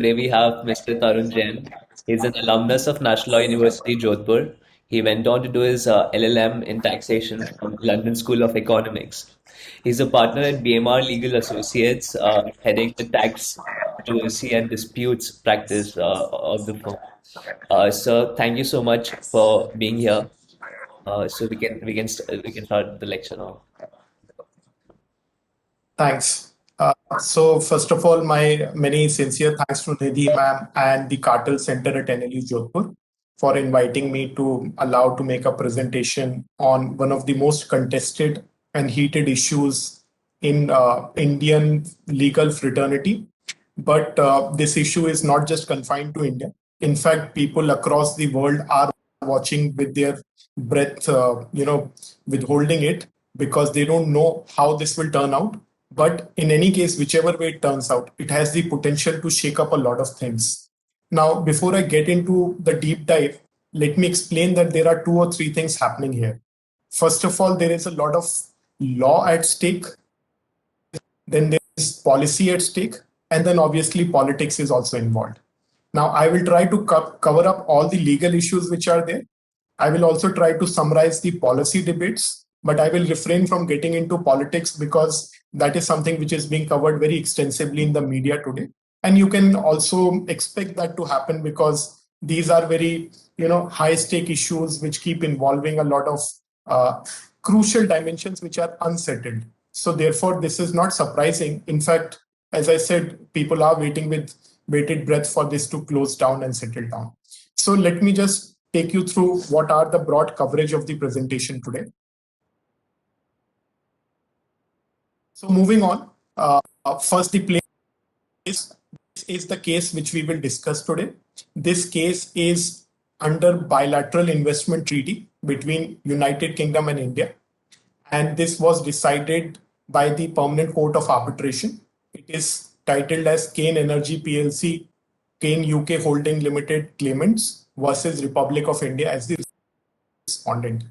Today we have Mr. Tarun Jain. He's an alumnus of National Law University, Jodhpur. He went on to do his LLM in taxation from London School of Economics. He's a partner at BMR Legal Associates, heading the tax controversy and disputes practice of the firm. Sir, thank you so much for being here. So we can start the lecture now. Thanks. So first of all, my many sincere thanks to Nidhi ma'am and the Cartel Center at NLU Jodhpur for inviting me to allow to make a presentation on one of the most contested and heated issues in Indian legal fraternity. But this issue is not just confined to India. In fact, people across the world are watching with their breath, withholding it because they don't know how this will turn out. But in any case, whichever way it turns out, it has the potential to shake up a lot of things. Now, before I get into the deep dive, let me explain that there are two or three things happening here. First of all, there is a lot of law at stake. Then there is policy at stake. And then obviously politics is also involved. Now, I will try to cover up all the legal issues which are there. I will also try to summarize the policy debates, but I will refrain from getting into politics because that is something which is being covered very extensively in the media today. And you can also expect that to happen because these are very, high stake issues which keep involving a lot of crucial dimensions which are unsettled. So therefore, this is not surprising. In fact, as I said, people are waiting with bated breath for this to close down and settle down. So let me just take you through what are the broad coverage of the presentation today. So moving on, first the place is the case which we will discuss today. This case is under bilateral investment treaty between United Kingdom and India. And this was decided by the Permanent Court of Arbitration. It is titled as Kane Energy PLC, Kane UK Holding Limited claimants versus Republic of India as the respondent.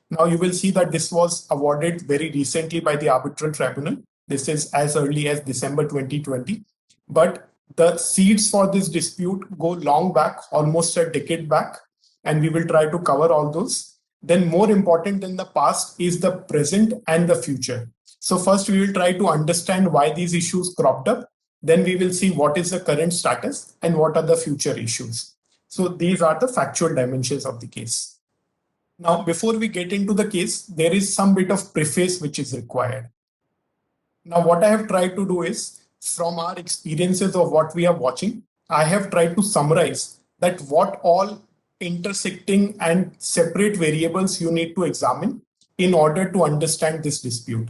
Now you will see that this was awarded very recently by the arbitral tribunal. This is as early as December 2020. But the seeds for this dispute go long back, almost a decade back, and we will try to cover all those. Then more important than the past is the present and the future. So first we will try to understand why these issues cropped up. Then we will see what is the current status and what are the future issues. So these are the factual dimensions of the case. Now, before we get into the case, there is some bit of preface which is required. Now, what I have tried to do is, from our experiences of what we are watching, I have tried to summarize that what all intersecting and separate variables you need to examine in order to understand this dispute.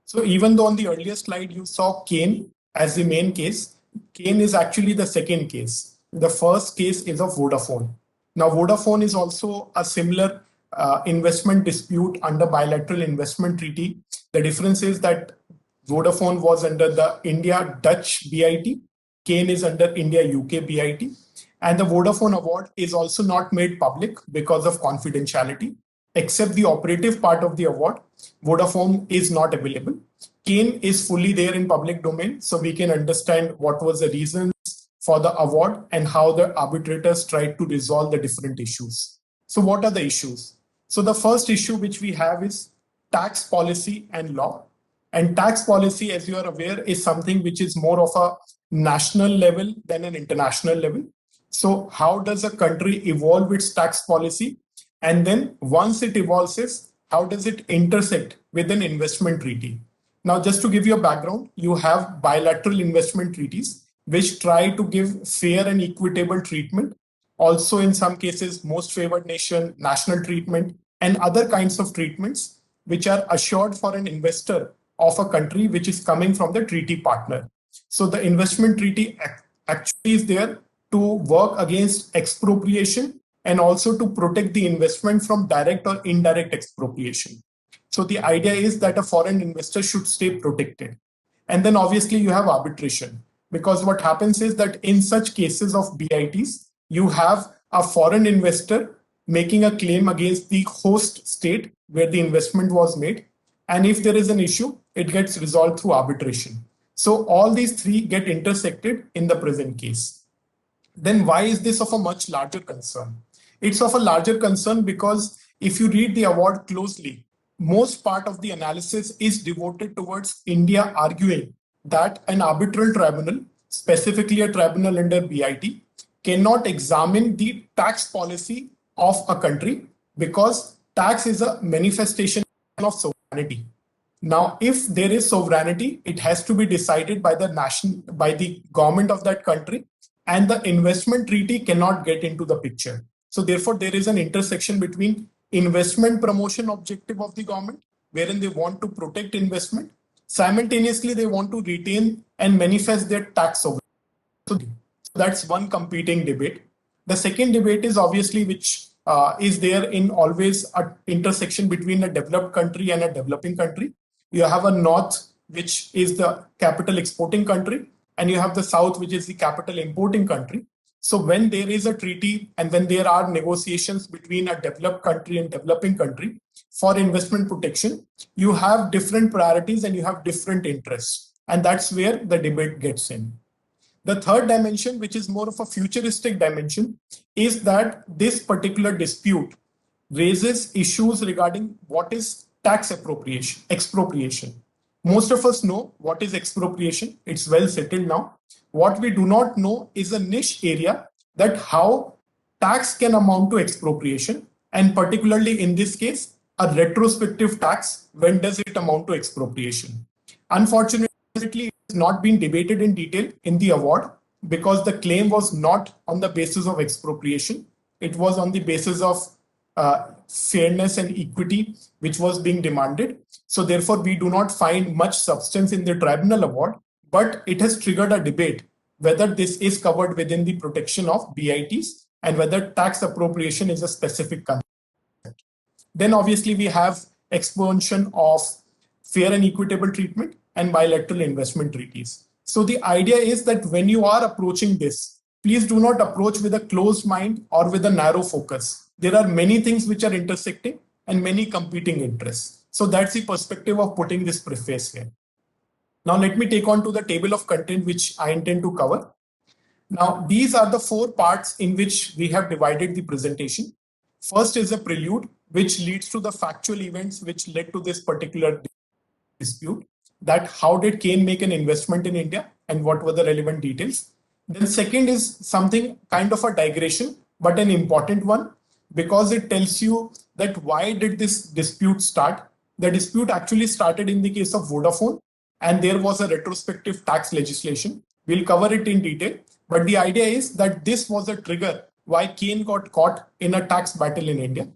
So even though on the earlier slide you saw Kane as the main case, Kane is actually the second case. The first case is of Vodafone. Now, Vodafone is also a similar investment dispute under bilateral investment treaty. The difference is that Vodafone was under the India-Dutch BIT. Kane is under India-UK BIT. And the Vodafone award is also not made public because of confidentiality. Except the operative part of the award, Vodafone is not available. Kane is fully there in public domain, so we can understand what was the reasons for the award and how the arbitrators tried to resolve the different issues. So what are the issues? So the first issue which we have is tax policy and law. And tax policy, as you are aware, is something which is more of a national level than an international level. So how does a country evolve its tax policy? And then once it evolves, how does it intersect with an investment treaty? Now, just to give you a background, you have bilateral investment treaties which try to give fair and equitable treatment. Also, in some cases, most favored nation, national treatment, and other kinds of treatments which are assured for an investor of a country which is coming from the treaty partner. So the investment treaty actually is there to work against expropriation and also to protect the investment from direct or indirect expropriation. So the idea is that a foreign investor should stay protected. And then obviously you have arbitration, because what happens is that in such cases of BITs, you have a foreign investor making a claim against the host state where the investment was made. And if there is an issue, it gets resolved through arbitration. So all these three get intersected in the present case. then why is this of a much larger concern? It's of a larger concern because if you read the award closely, most part of the analysis is devoted towards India arguing that an arbitral tribunal, specifically a tribunal under BIT, cannot examine the tax policy of a country because tax is a manifestation of sovereignty. Now, if there is sovereignty, it has to be decided by the government of that country, and the investment treaty cannot get into the picture. So therefore, there is an intersection between investment promotion objective of the government, wherein they want to protect investment. Simultaneously, they want to retain and manifest their tax sovereignty. So that's one competing debate. The second debate is obviously which is there in always an intersection between a developed country and a developing country. You have a north, which is the capital exporting country, and you have the south, which is the capital importing country. So when there is a treaty and when there are negotiations between a developed country and developing country for investment protection, you have different priorities and you have different interests. And that's where the debate gets in. The third dimension, which is more of a futuristic dimension, is that this particular dispute raises issues regarding what is tax expropriation. Most of us know what is expropriation. It's well settled now. What we do not know is a niche area that how tax can amount to expropriation, and particularly in this case, a retrospective tax, when does it amount to expropriation? Unfortunately, it has not been debated in detail in the award because the claim was not on the basis of expropriation. It was on the basis of fairness and equity, which was being demanded. So therefore, we do not find much substance in the tribunal award, but it has triggered a debate whether this is covered within the protection of BITs and whether tax appropriation is a specific concept. Then obviously we have expansion of fair and equitable treatment and bilateral investment treaties. So the idea is that when you are approaching this, please do not approach with a closed mind or with a narrow focus. There are many things which are intersecting and many competing interests. So that's the perspective of putting this preface here. Now let me take on to the table of content which I intend to cover. Now these are the four parts in which we have divided the presentation. First is a prelude, which leads to the factual events which led to this particular dispute. That how did Kane make an investment in India and what were the relevant details. Then second is something kind of a digression, but an important one, because it tells you that why did this dispute start. The dispute actually started in the case of Vodafone, and there was a retrospective tax legislation. We'll cover it in detail, but the idea is that this was a trigger why Kane got caught in a tax battle in India.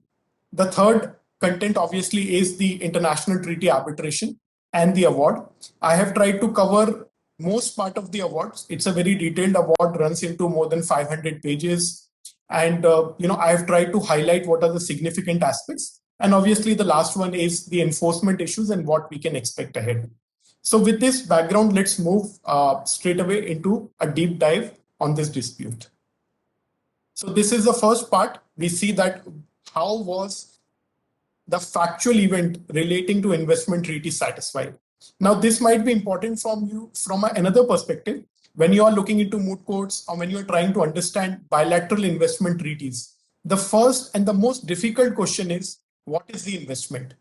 The third content obviously is the international treaty arbitration and the award. I have tried to cover most part of the awards. It's a very detailed award, runs into more than 500 pages. And I have tried to highlight what are the significant aspects. And obviously the last one is the enforcement issues and what we can expect ahead. So with this background, let's move straight away into a deep dive on this dispute. So this is the first part. We see that how was the factual event relating to investment treaty satisfied. Now, this might be important from you from another perspective. When you are looking into moot courts or when you are trying to understand bilateral investment treaties, the first and the most difficult question is, what is the investment?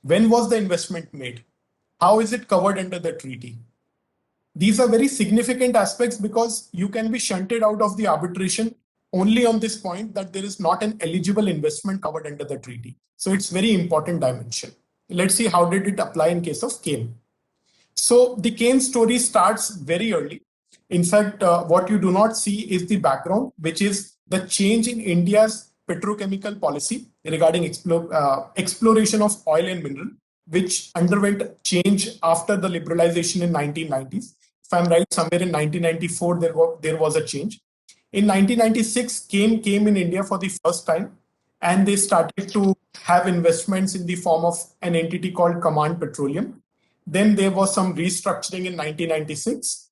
When was the investment made? How is it covered under the treaty? These are very significant aspects because you can be shunted out of the arbitration only on this point that there is not an eligible investment covered under the treaty. So it's very important dimension. Let's see how did it apply in case of Kane. So the Kane story starts very early. In fact, what you do not see is the background, which is the change in India's petrochemical policy regarding exploration of oil and mineral, which underwent change after the liberalization in 1990s. If I'm right, somewhere in 1994, there was a change. In 1996, Kane came in India for the first time, and they started to have investments in the form of an entity called Command Petroleum. Then there was some restructuring in 1996.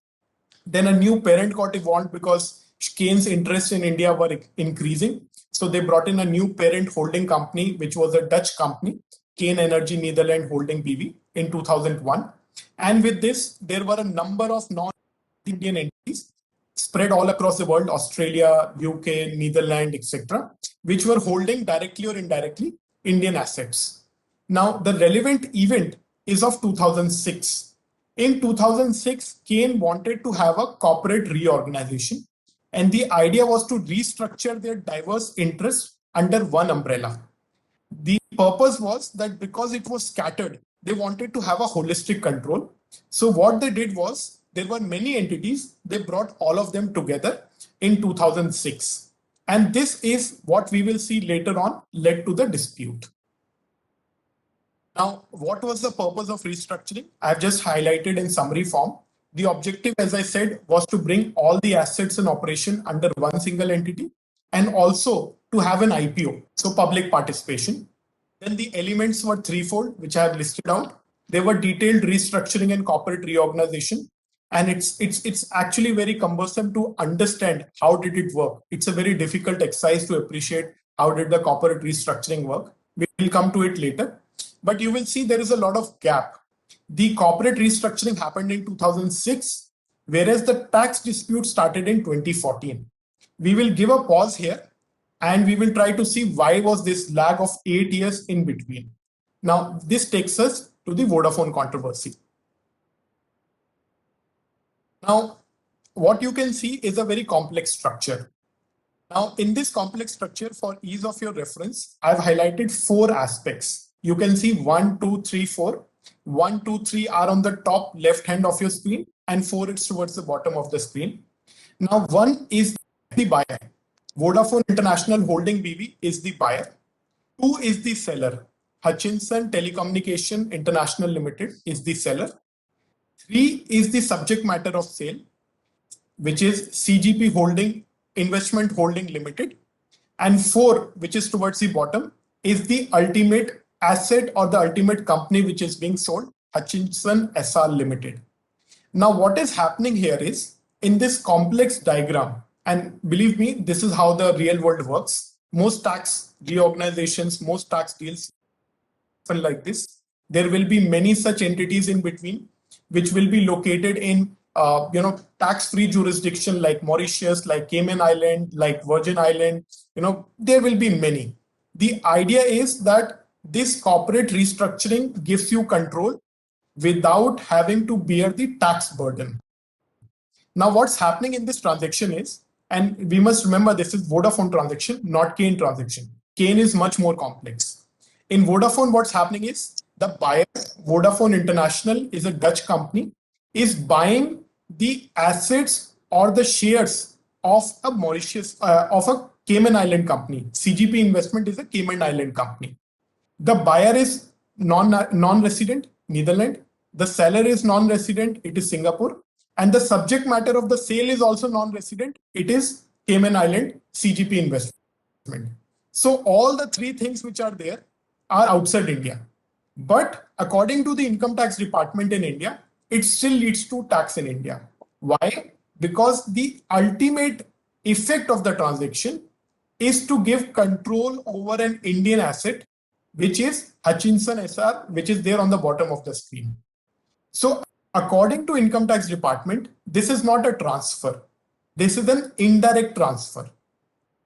Then a new parent got evolved because Kane's interests in India were increasing. So they brought in a new parent holding company, which was a Dutch company, Kane Energy Netherlands Holding BV, in 2001. And with this, there were a number of non-Indian entities spread all across the world, Australia, UK, Netherlands, etc., which were holding directly or indirectly Indian assets. Now, the relevant event is of 2006. In 2006, Kane wanted to have a corporate reorganization, and the idea was to restructure their diverse interests under one umbrella. The purpose was that because it was scattered, they wanted to have a holistic control. So what they did was there were many entities, they brought all of them together in 2006. And this is what we will see later on led to the dispute. Now, what was the purpose of restructuring? I've just highlighted in summary form. The objective, as I said, was to bring all the assets in operation under one single entity and also to have an IPO, so public participation. Then the elements were threefold, which I have listed out. They were detailed restructuring and corporate reorganization. And it's actually very cumbersome to understand how did it work. It's a very difficult exercise to appreciate how did the corporate restructuring work. We'll come to it later. But you will see there is a lot of gap. The corporate restructuring happened in 2006, whereas the tax dispute started in 2014. We will give a pause here and we will try to see why was this lag of 8 years in between. Now, this takes us to the Vodafone controversy. Now, what you can see is a very complex structure. Now, in this complex structure, for ease of your reference, I've highlighted 4 aspects. You can see 1, 2, 3, 4. 1, 2, 3 are on the top left hand of your screen and 4 is towards the bottom of the screen. Now, 1 is the buyer. Vodafone International Holding BV is the buyer. 2 is the seller. Hutchison Telecommunication International Limited is the seller. 3 is the subject matter of sale, which is CGP Holding Investment Holding Limited. And 4, which is towards the bottom, is the ultimate asset or the ultimate company which is being sold, Hutchison SR Limited. Now, what is happening here is in this complex diagram, and believe me, this is how the real world works. Most tax reorganizations, most tax deals happen like this. There will be many such entities in between, which will be located in tax-free jurisdiction like Mauritius, like Cayman Island, like Virgin Island. There will be many. The idea is that this corporate restructuring gives you control without having to bear the tax burden. Now, what's happening in this transaction is, and we must remember this is Vodafone transaction, not Kane transaction. Kane is much more complex. In Vodafone, what's happening is the buyer, Vodafone International, is a Dutch company, is buying the assets or the shares of a Cayman Island company. CGP Investment is a Cayman Island company. The buyer is non-resident, Netherlands. The seller is non-resident, it is Singapore. And the subject matter of the sale is also non-resident, it is Cayman Island, CGP Investment. So all the 3 things which are there are outside India. But according to the income tax department in India, it still leads to tax in India. Why? Because the ultimate effect of the transaction is to give control over an Indian asset, which is Hutchison SR, which is there on the bottom of the screen. So according to income tax department, this is not a transfer. This is an indirect transfer.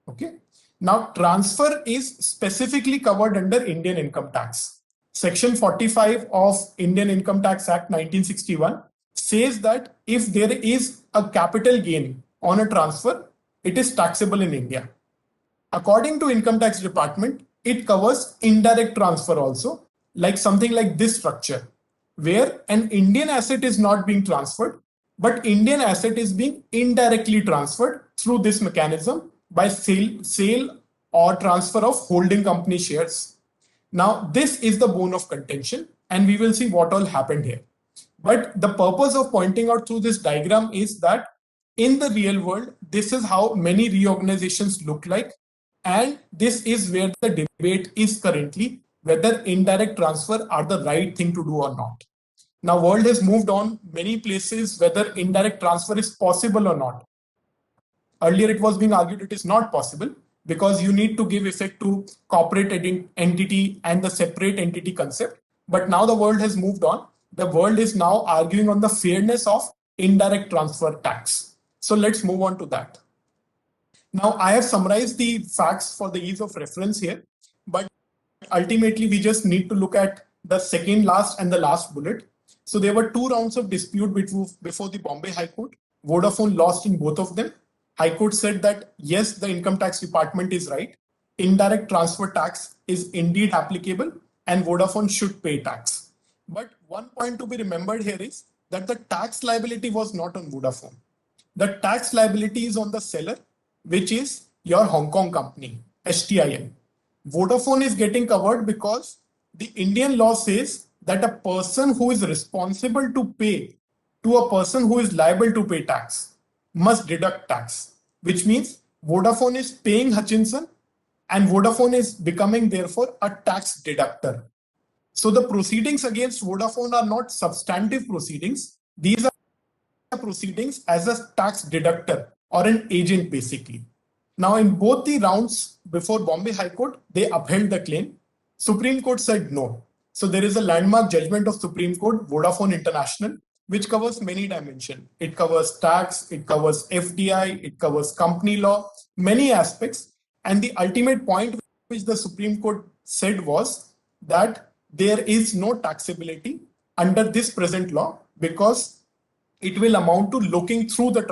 Okay. Now, transfer is specifically covered under Indian income tax. Section 45 of Indian Income Tax Act 1961 says that if there is a capital gain on a transfer, it is taxable in India. According to income tax department, it covers indirect transfer also, like something like this structure, where an Indian asset is not being transferred, but Indian asset is being indirectly transferred through this mechanism by sale or transfer of holding company shares. Now, this is the bone of contention, and we will see what all happened here. But the purpose of pointing out through this diagram is that in the real world, this is how many reorganizations look like. And this is where the debate is currently, whether indirect transfer are the right thing to do or not. Now, world has moved on many places, whether indirect transfer is possible or not. Earlier, it was being argued it is not possible because you need to give effect to corporate entity and the separate entity concept. But now the world has moved on. The world is now arguing on the fairness of indirect transfer tax. So let's move on to that. Now, I have summarized the facts for the ease of reference here, but ultimately we just need to look at the second last and the last bullet. So there were two rounds of dispute before the Bombay High Court. Vodafone lost in both of them. High Court said that yes, the income tax department is right. Indirect transfer tax is indeed applicable and Vodafone should pay tax. But one point to be remembered here is that the tax liability was not on Vodafone. The tax liability is on the seller, which is your Hong Kong company, HTIL. Vodafone is getting covered because the Indian law says that a person who is responsible to pay to a person who is liable to pay tax must deduct tax, which means Vodafone is paying Hutchinson and Vodafone is becoming therefore a tax deductor. So the proceedings against Vodafone are not substantive proceedings. These are proceedings as a tax deductor or an agent basically. Now in both the rounds before Bombay High Court, they upheld the claim. Supreme Court said no. So there is a landmark judgment of Supreme Court, Vodafone International, which covers many dimensions. It covers tax, it covers FDI, it covers company law, many aspects. And the ultimate point which the Supreme Court said was that there is no taxability under this present law because it will amount to looking through the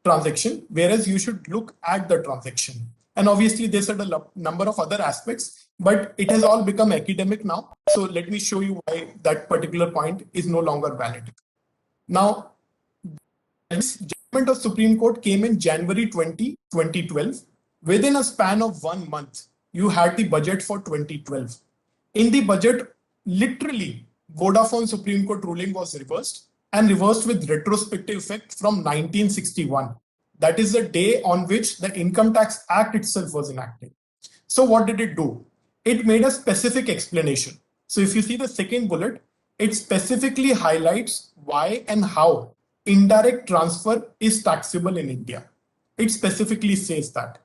transaction, whereas you should look at the transaction. And obviously, they said a number of other aspects, but it has all become academic now. So let me show you why that particular point is no longer valid. Now, this judgment of Supreme Court came in January 20, 2012. Within a span of 1 month, you had the budget for 2012. In the budget, literally, Vodafone Supreme Court ruling was reversed and reversed with retrospective effect from 1961. That is the day on which the Income Tax Act itself was enacted. So what did it do? It made a specific explanation. So if you see the second bullet, it specifically highlights why and how indirect transfer is taxable in India. It specifically says that.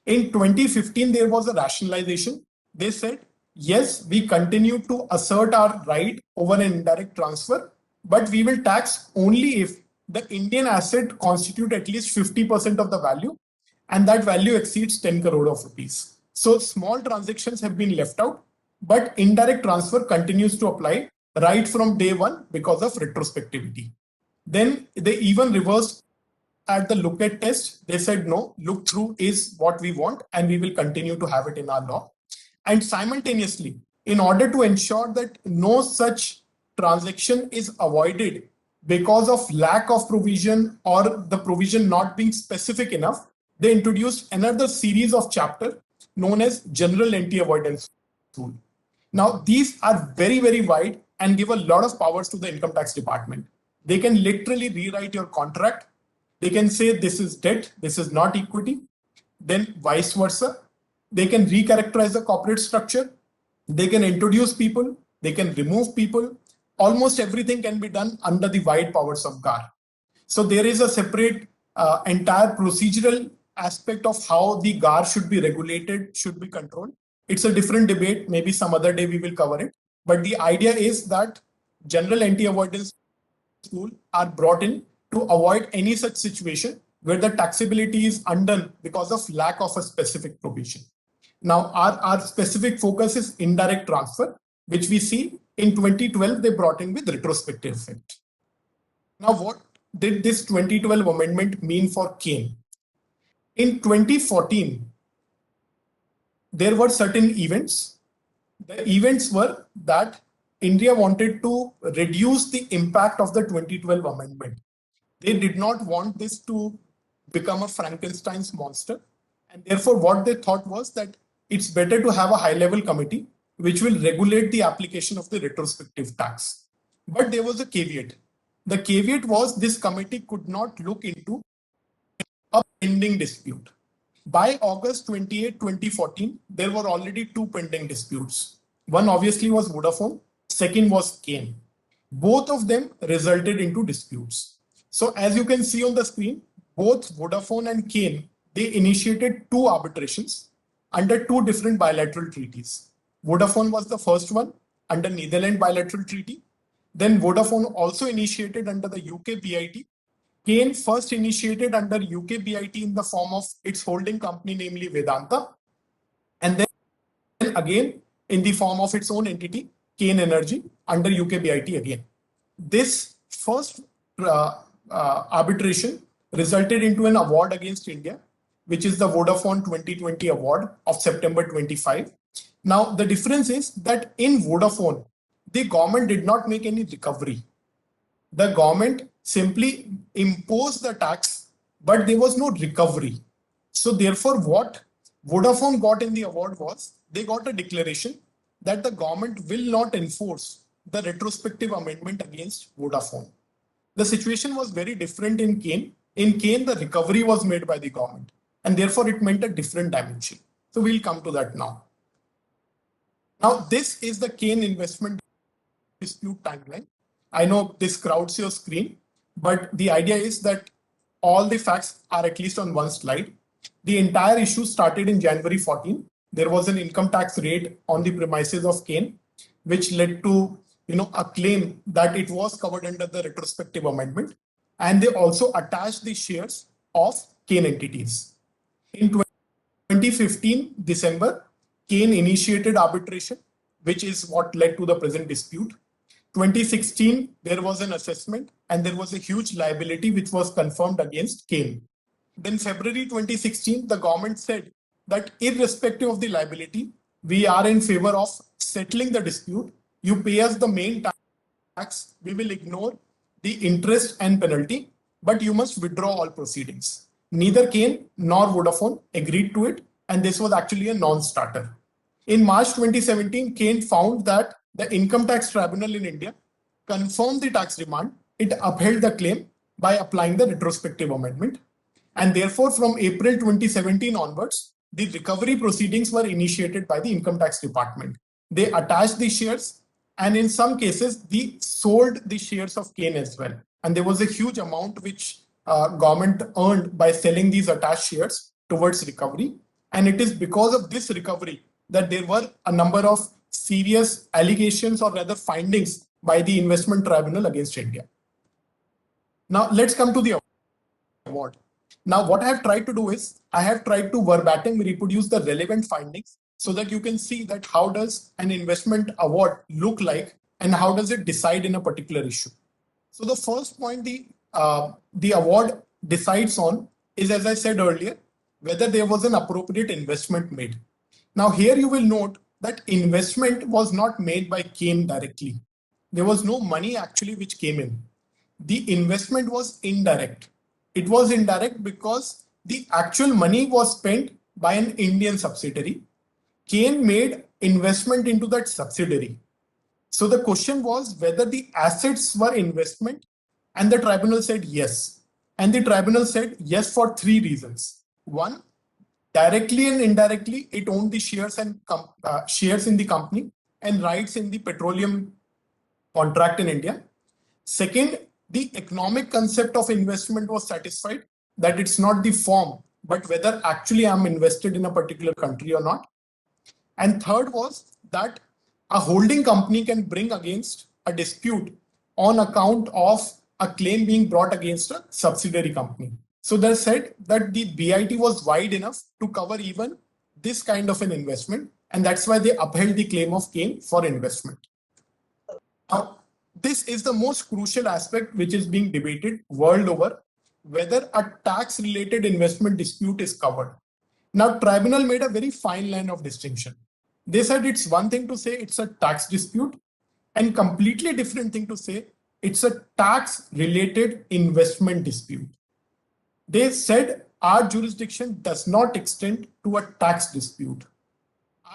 In 2015, there was a rationalization. They said, yes, we continue to assert our right over an indirect transfer, but we will tax only if the Indian asset constitute at least 50% of the value and that value exceeds 10 crore of rupees. So small transactions have been left out, but indirect transfer continues to apply right from day one because of retrospectivity. Then they even reversed at the look at test. They said, no, look through is what we want and we will continue to have it in our law. And simultaneously, in order to ensure that no such transaction is avoided because of lack of provision or the provision not being specific enough, they introduced another series of chapter known as General Anti-Avoidance Rule. Now, these are very, very wide and give a lot of powers to the income tax department. They can literally rewrite your contract. They can say this is debt, this is not equity. Then vice versa. They can recharacterize the corporate structure. They can introduce people. They can remove people. Almost everything can be done under the wide powers of GAR. So there is a separate entire procedural aspect of how the GAR should be regulated, should be controlled. It's a different debate. Maybe some other day we will cover it. But the idea is that general anti-avoidance rules are brought in to avoid any such situation where the taxability is undone because of lack of a specific provision. Now, our specific focus is indirect transfer, which we see in 2012, they brought in with retrospective effect. Now, what did this 2012 amendment mean for Kane? In 2014, there were certain events. The events were that India wanted to reduce the impact of the 2012 amendment. They did not want this to become a Frankenstein's monster. And therefore, what they thought was that it's better to have a high-level committee which will regulate the application of the retrospective tax. But there was a caveat. The caveat was this committee could not look into a pending dispute. By August 28, 2014, there were already two pending disputes. One obviously was Vodafone, second was Kane. Both of them resulted into disputes. So as you can see on the screen, both Vodafone and Kane, they initiated two arbitrations under two different bilateral treaties. Vodafone was the first one under Netherlands bilateral treaty. Then Vodafone also initiated under the UK BIT. Kane first initiated under UK BIT in the form of its holding company, namely Vedanta, and then again in the form of its own entity, Kane Energy, under UK BIT again. This first arbitration resulted into an award against India, which is the Vodafone 2020 award of September 25. Now, the difference is that in Vodafone, the government did not make any recovery. The government simply imposed the tax, but there was no recovery. So therefore, what Vodafone got in the award was they got a declaration that the government will not enforce the retrospective amendment against Vodafone. The situation was very different in Kane. In Kane, the recovery was made by the government, and therefore it meant a different dimension. So we'll come to that now. Now, this is the Kane investment dispute timeline. I know this crowds your screen, but the idea is that all the facts are at least on one slide. The entire issue started in January 14. There was an income tax raid on the premises of Kane, which led to a claim that it was covered under the retrospective amendment, and they also attached the shares of Kane entities. In 2015 December, Kane initiated arbitration, which is what led to the present dispute. 2016, there was an assessment and there was a huge liability which was confirmed against Kane. Then February 2016, the government said that irrespective of the liability, we are in favor of settling the dispute. You pay us the main tax, we will ignore the interest and penalty, but you must withdraw all proceedings. Neither Kane nor Vodafone agreed to it, and this was actually a non-starter. In March 2017, Kane found that the Income Tax Tribunal in India confirmed the tax demand. It upheld the claim by applying the retrospective amendment. And therefore, from April 2017 onwards, the recovery proceedings were initiated by the Income Tax Department. They attached the shares, and in some cases, they sold the shares of Kane as well. And there was a huge amount which government earned by selling these attached shares towards recovery. And it is because of this recovery that there were a number of serious allegations, or rather findings, by the investment tribunal against India. Now let's come to the award. Now what I have tried to do is I have tried to verbatim reproduce the relevant findings so that you can see that how does an investment award look like and how does it decide in a particular issue. So the first point the award decides on is, as I said earlier, whether there was an appropriate investment made. Now here you will note that investment was not made by Kane directly. There was no money actually which came in. The investment was indirect. It was indirect because the actual money was spent by an Indian subsidiary. Kane made investment into that subsidiary. So the question was whether the assets were investment, and the tribunal said yes. And the tribunal said yes for three reasons. One, directly and indirectly, it owned the shares and shares in the company and rights in the petroleum contract in India. Second, the economic concept of investment was satisfied, that it's not the form, but whether actually I'm invested in a particular country or not. And third was that a holding company can bring against a dispute on account of a claim being brought against a subsidiary company. So they said that the BIT was wide enough to cover even this kind of an investment, and that's why they upheld the claim of Kane for investment. Now, this is the most crucial aspect which is being debated world over, whether a tax-related investment dispute is covered. Now, tribunal made a very fine line of distinction. They said it's one thing to say it's a tax dispute, and completely different thing to say it's a tax-related investment dispute. They said our jurisdiction does not extend to a tax dispute.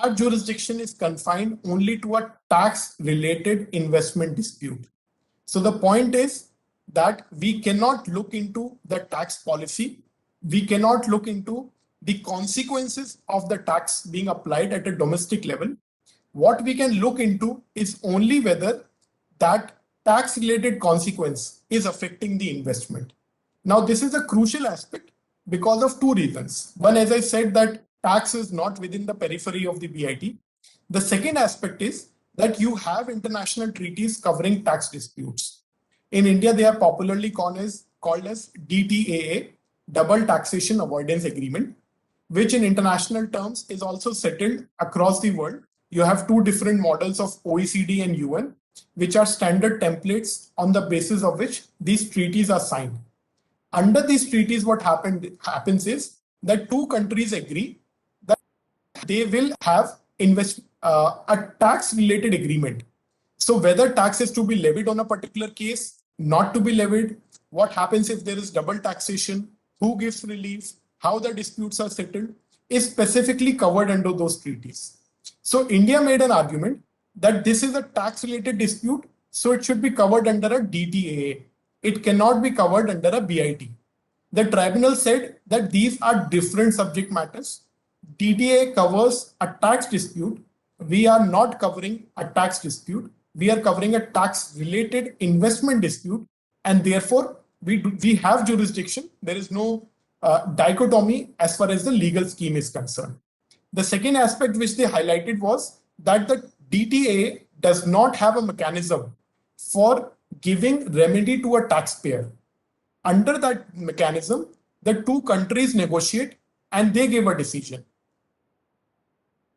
Our jurisdiction is confined only to a tax-related investment dispute. So the point is that we cannot look into the tax policy. We cannot look into the consequences of the tax being applied at a domestic level. What we can look into is only whether that tax-related consequence is affecting the investment. Now, this is a crucial aspect because of two reasons. One, as I said, that tax is not within the periphery of the BIT. The second aspect is that you have international treaties covering tax disputes. In India, they are popularly called as called as DTAA, Double Taxation Avoidance Agreement, which in international terms is also settled across the world. You have two different models of OECD and UN, which are standard templates on the basis of which these treaties are signed. Under these treaties, what happens is that two countries agree that they will have a tax-related agreement. So whether tax is to be levied on a particular case, not to be levied, what happens if there is double taxation, who gives relief, how the disputes are settled, is specifically covered under those treaties. So India made an argument that this is a tax-related dispute, so it should be covered under a DTAA. It cannot be covered under a BIT. The tribunal said that these are different subject matters. DTA covers a tax dispute. We are not covering a tax dispute. We are covering a tax-related investment dispute, and therefore we have jurisdiction. There is no dichotomy as far as the legal scheme is concerned. The second aspect which they highlighted was that the DTA does not have a mechanism for giving remedy to a taxpayer. Under that mechanism, the two countries negotiate and they give a decision.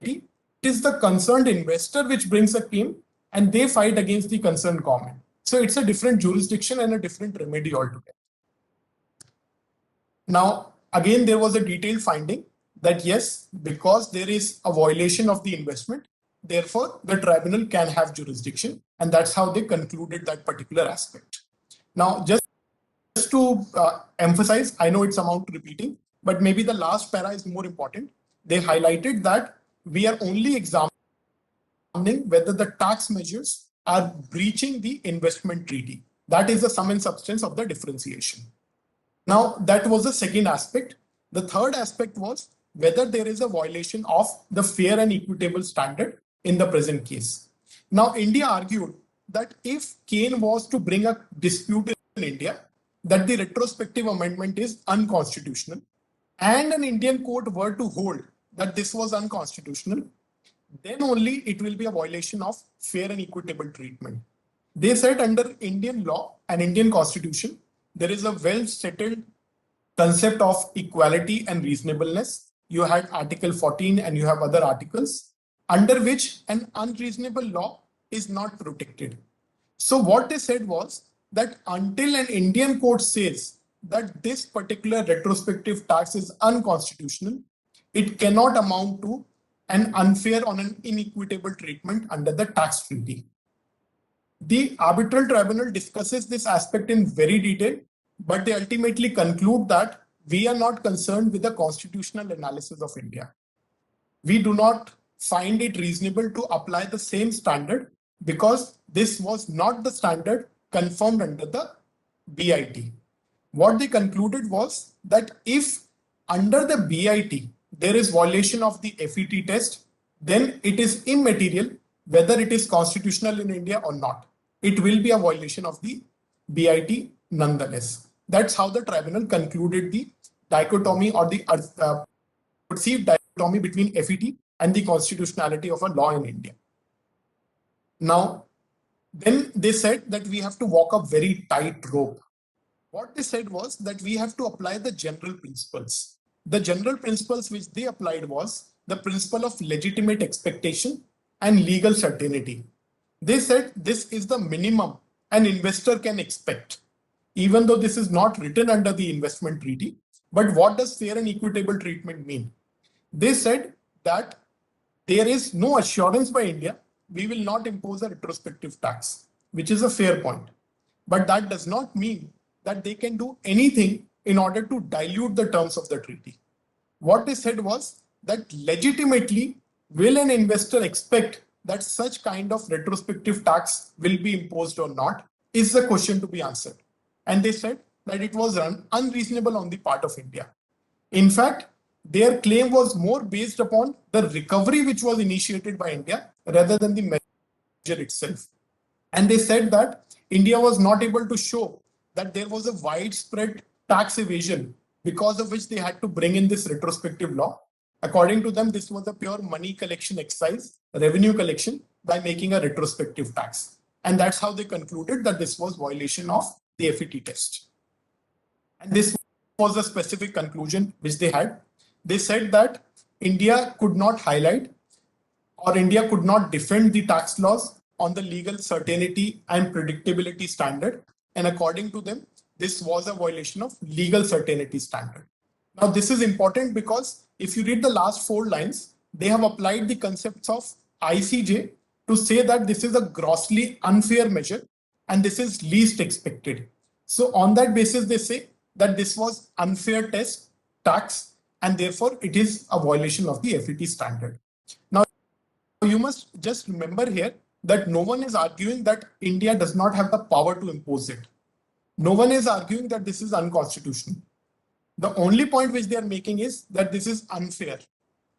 It is the concerned investor which brings a claim and they fight against the concerned government. So it's a different jurisdiction and a different remedy altogether. Now, again, there was a detailed finding that yes, because there is a violation of the investment, therefore the tribunal can have jurisdiction, and that's how they concluded that particular aspect. Now, just to emphasize, I know it's amount to repeating, but maybe the last para is more important. They highlighted that we are only examining whether the tax measures are breaching the investment treaty. That is the sum and substance of the differentiation. Now, that was the second aspect. The third aspect was whether there is a violation of the fair and equitable standard in the present case. Now, India argued that if Kane was to bring a dispute in India, that the retrospective amendment is unconstitutional, and an Indian court were to hold that this was unconstitutional, then only it will be a violation of fair and equitable treatment. They said under Indian law and Indian constitution, there is a well-settled concept of equality and reasonableness. You had Article 14 and you have other articles under which an unreasonable law is not protected. So what they said was that until an Indian court says that this particular retrospective tax is unconstitutional, it cannot amount to an unfair or an inequitable treatment under the tax treaty. The arbitral tribunal discusses this aspect in very detail, but they ultimately conclude that we are not concerned with the constitutional analysis of India. We do not find it reasonable to apply the same standard because this was not the standard confirmed under the BIT. What they concluded was that if under the BIT there is violation of the FET test, then it is immaterial whether it is constitutional in India or not. It will be a violation of the BIT nonetheless. That's how the tribunal concluded the dichotomy or the perceived dichotomy between FET and the constitutionality of a law in India. Now, then they said that we have to walk a very tight rope. What they said was that we have to apply the general principles. The general principles which they applied was the principle of legitimate expectation and legal certainty. They said this is the minimum an investor can expect, even though this is not written under the investment treaty. But what does fair and equitable treatment mean? They said that there is no assurance by India we will not impose a retrospective tax, which is a fair point. But that does not mean that they can do anything in order to dilute the terms of the treaty. What they said was that legitimately will an investor expect that such kind of retrospective tax will be imposed or not is the question to be answered. And they said that it was unreasonable on the part of India. In fact, their claim was more based upon the recovery which was initiated by India rather than the measure itself. And they said that India was not able to show that there was a widespread tax evasion because of which they had to bring in this retrospective law. According to them, this was a pure money collection exercise, revenue collection by making a retrospective tax. And that's how they concluded that this was violation of the FET test. And this was a specific conclusion which they had. They said that India could not highlight or India could not defend the tax laws on the legal certainty and predictability standard. And according to them, this was a violation of legal certainty standard. Now, this is important because if you read the last 4 lines, they have applied the concepts of ICJ to say that this is a grossly unfair measure and this is least expected. So on that basis, they say that this was unfair tax, and therefore it is a violation of the FET standard. Now, you must just remember here that no one is arguing that India does not have the power to impose it. No one is arguing that this is unconstitutional. The only point which they are making is that this is unfair.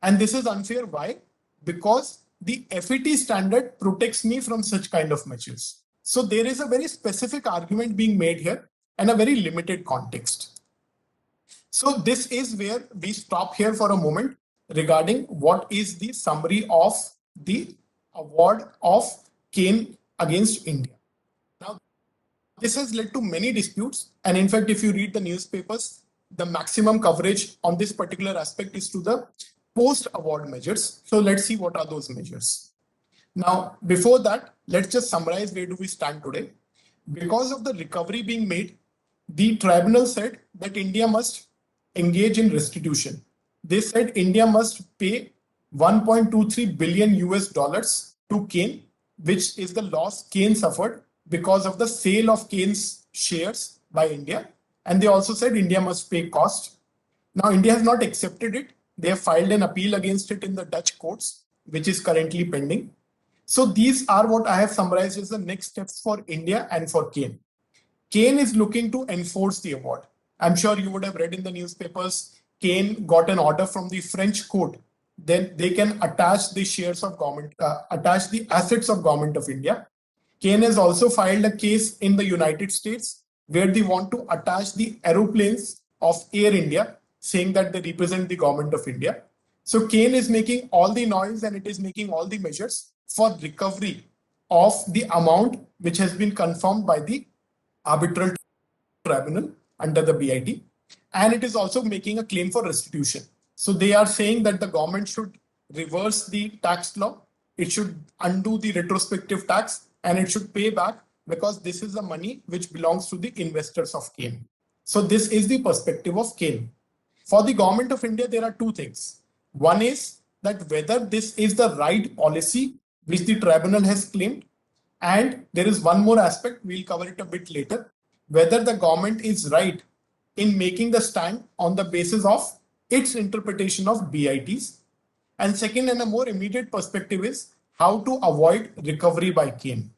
And this is unfair. Why? Because the FET standard protects me from such kind of measures. So there is a very specific argument being made here and a very limited context. So this is where we stop here for a moment regarding what is the summary of the award of Kane against India. Now, this has led to many disputes. And in fact, if you read the newspapers, the maximum coverage on this particular aspect is to the post-award measures. So let's see what are those measures. Now, before that, let's just summarize where do we stand today. Because of the recovery being made, the tribunal said that India must engage in restitution. They said India must pay 1.23 billion US dollars to Kane, which is the loss Kane suffered because of the sale of Kane's shares by India. And they also said India must pay cost. Now, India has not accepted it. They have filed an appeal against it in the Dutch courts, which is currently pending. So these are what I have summarized as the next steps for India and for Kane. Kane is looking to enforce the award. I'm sure you would have read in the newspapers, Kane got an order from the French court. Then they can attach the shares of government, attach the assets of government of India. Kane has also filed a case in the United States where they want to attach the aeroplanes of Air India, saying that they represent the government of India. So Kane is making all the noise and it is making all the measures for recovery of the amount which has been confirmed by the arbitral tribunal under the BIT. And it is also making a claim for restitution. So they are saying that the government should reverse the tax law, it should undo the retrospective tax, and it should pay back because this is the money which belongs to the investors of Kane. So this is the perspective of Kane. For the government of India, there are two things. One is that whether this is the right policy which the tribunal has claimed. And there is one more aspect, we'll cover it a bit later, whether the government is right in making the stand on the basis of its interpretation of BITs. And second, and a more immediate perspective is how to avoid recovery by Kane.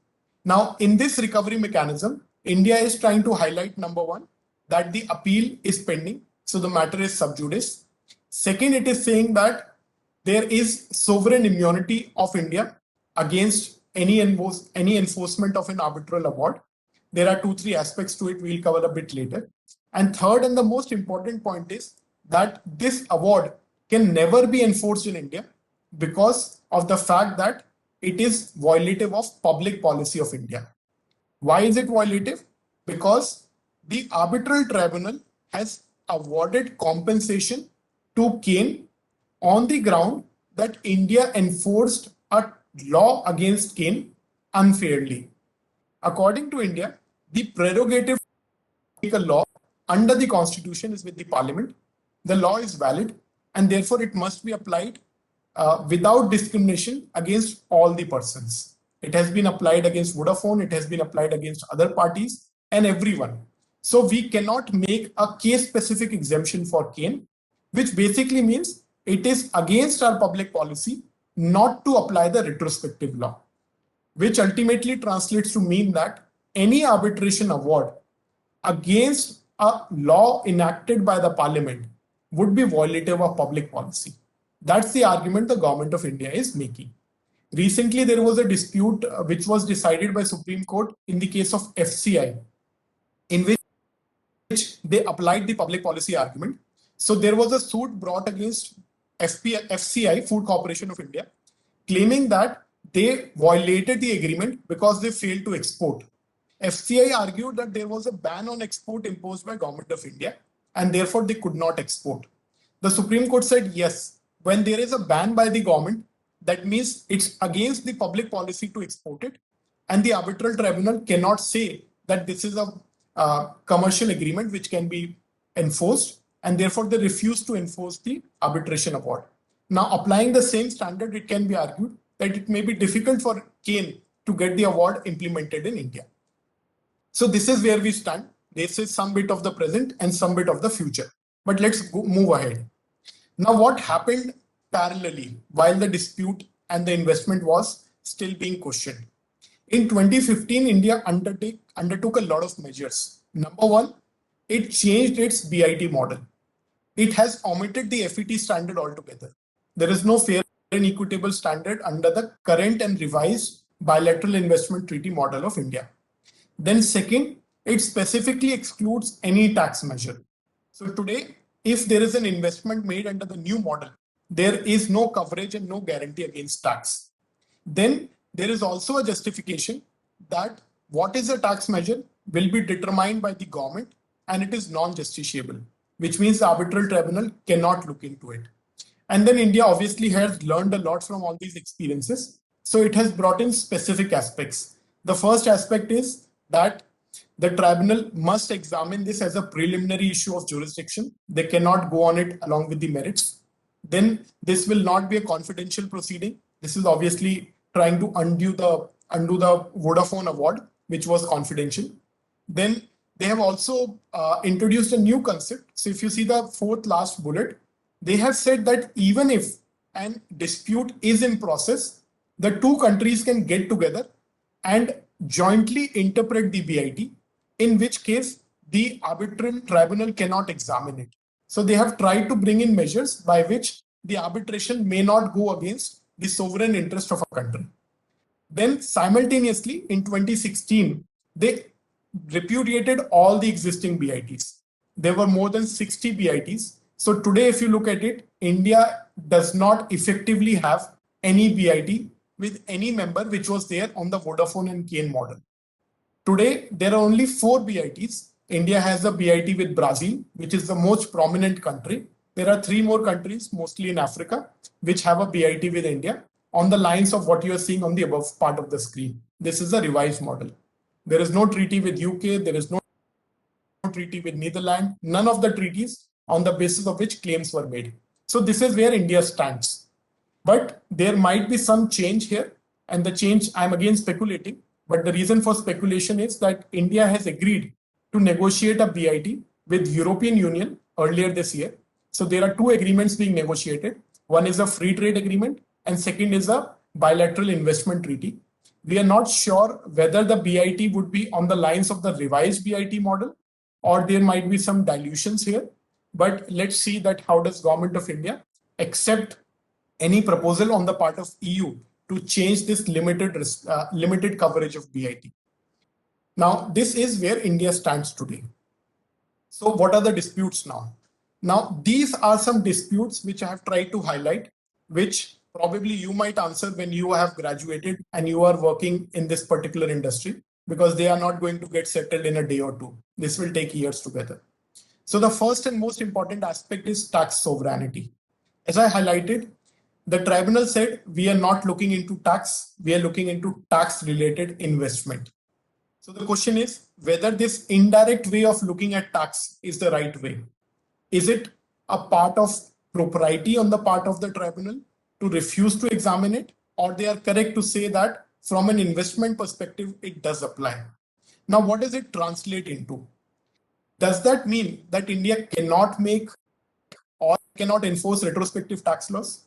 Now, in this recovery mechanism, India is trying to highlight, number one, that the appeal is pending. So the matter is sub judice. Second, it is saying that there is sovereign immunity of India against any enforcement of an arbitral award. There are 2-3 aspects to it we'll cover a bit later. And third, and the most important point is that this award can never be enforced in India because of the fact that it is violative of public policy of India. Why is it violative? Because the arbitral tribunal has awarded compensation to Kane on the ground that India enforced a law against Kane unfairly. According to India, the prerogative to make a law under the constitution is with the parliament. The law is valid and therefore it must be applied without discrimination against all the persons. It has been applied against Vodafone, it has been applied against other parties and everyone. So we cannot make a case-specific exemption for Kane, which basically means it is against our public policy not to apply the retrospective law, which ultimately translates to mean that any arbitration award against a law enacted by the parliament would be violative of public policy. That's the argument the government of India is making. Recently, there was a dispute which was decided by Supreme Court in the case of FCI, in which they applied the public policy argument. So there was a suit brought against FCI, Food Corporation of India, claiming that they violated the agreement because they failed to export. FCI argued that there was a ban on export imposed by Government of India and therefore they could not export. The Supreme Court said yes, when there is a ban by the government, that means it's against the public policy to export it, and the arbitral tribunal cannot say that this is a commercial agreement which can be enforced, and therefore they refuse to enforce the arbitration award. Now, applying the same standard, it can be argued that it may be difficult for Kane to get the award implemented in India. So this is where we stand. This is some bit of the present and some bit of the future. But let's move ahead. Now, what happened parallelly while the dispute and the investment was still being questioned? In 2015, India undertook a lot of measures. Number one, it changed its BIT model. It has omitted the FET standard altogether. There is no fair and equitable standard under the current and revised bilateral investment treaty model of India. Then second, it specifically excludes any tax measure. So today, if there is an investment made under the new model, there is no coverage and no guarantee against tax. Then there is also a justification that what is a tax measure will be determined by the government and it is non-justiciable, which means the arbitral tribunal cannot look into it. And then India obviously has learned a lot from all these experiences. So it has brought in specific aspects. The first aspect is that the tribunal must examine this as a preliminary issue of jurisdiction. They cannot go on it along with the merits. Then this will not be a confidential proceeding. This is obviously trying to undo the Vodafone award, which was confidential. Then they have also introduced a new concept. So if you see the fourth last bullet, they have said that even if an dispute is in process, the two countries can get together and jointly interpret the BIT, in which case the arbitral tribunal cannot examine it. So they have tried to bring in measures by which the arbitration may not go against the sovereign interest of a country. Then simultaneously in 2016, they repudiated all the existing BITs. There were more than 60 BITs. So today, if you look at it, India does not effectively have any BIT with any member which was there on the Vodafone and Kane model. Today, there are only 4 BITs. India has a BIT with Brazil, which is the most prominent country. There are 3 more countries, mostly in Africa, which have a BIT with India on the lines of what you are seeing on the above part of the screen. This is a revised model. There is no treaty with UK. There is no treaty with Netherlands. None of the treaties on the basis of which claims were made. So this is where India stands. But there might be some change here. And the change, I'm again speculating. But the reason for speculation is that India has agreed to negotiate a BIT with European Union earlier this year. So there are 2 agreements being negotiated. One is a free trade agreement and second is a bilateral investment treaty. We are not sure whether the BIT would be on the lines of the revised BIT model or there might be some dilutions here. But let's see that how does Government of India accept any proposal on the part of EU to change this limited coverage of BIT. Now, this is where India stands today. So what are the disputes now? Now, these are some disputes which I have tried to highlight, which probably you might answer when you have graduated and you are working in this particular industry, because they are not going to get settled in a day or two. This will take years together. So the first and most important aspect is tax sovereignty. As I highlighted, the tribunal said we are not looking into tax, we are looking into tax-related investment. So the question is whether this indirect way of looking at tax is the right way. Is it a part of propriety on the part of the tribunal to refuse to examine it, or they are correct to say that from an investment perspective, it does apply? Now, what does it translate into? Does that mean that India cannot make or cannot enforce retrospective tax laws?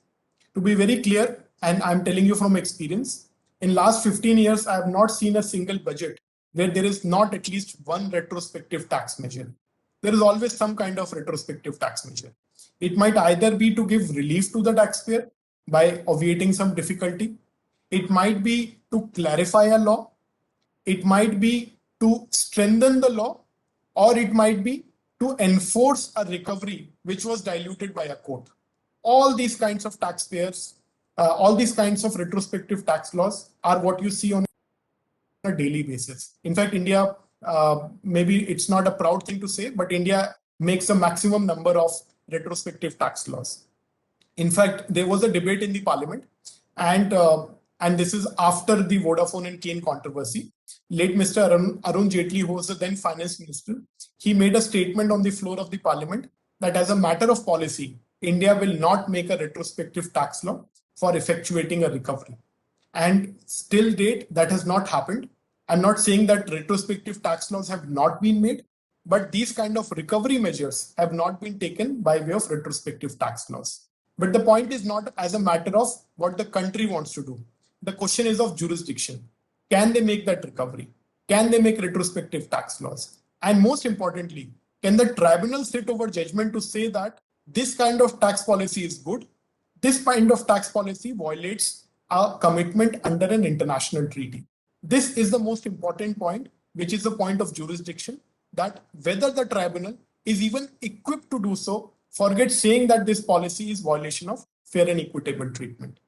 To be very clear, and I'm telling you from experience, in last 15 years, I have not seen a single budget where there is not at least one retrospective tax measure. There is always some kind of retrospective tax measure. It might either be to give relief to the taxpayer by obviating some difficulty. It might be to clarify a law. It might be to strengthen the law, or it might be to enforce a recovery which was diluted by a court. All these kinds of taxpayers, all these kinds of retrospective tax laws are what you see on a daily basis. In fact, India, maybe it's not a proud thing to say, but India makes the maximum number of retrospective tax laws. In fact, there was a debate in the parliament, and this is after the Vodafone and Kane controversy. Late Mr. Arun Jaitley, who was the then finance minister, he made a statement on the floor of the parliament that as a matter of policy, India will not make a retrospective tax law for effectuating a recovery. And still date, that has not happened. I'm not saying that retrospective tax laws have not been made, but these kind of recovery measures have not been taken by way of retrospective tax laws. But the point is not as a matter of what the country wants to do. The question is of jurisdiction. Can they make that recovery? Can they make retrospective tax laws? And most importantly, can the tribunal sit over judgment to say that this kind of tax policy is good? This kind of tax policy violates a commitment under an international treaty. This is the most important point, which is the point of jurisdiction, that whether the tribunal is even equipped to do so, forget saying that this policy is violation of fair and equitable treatment.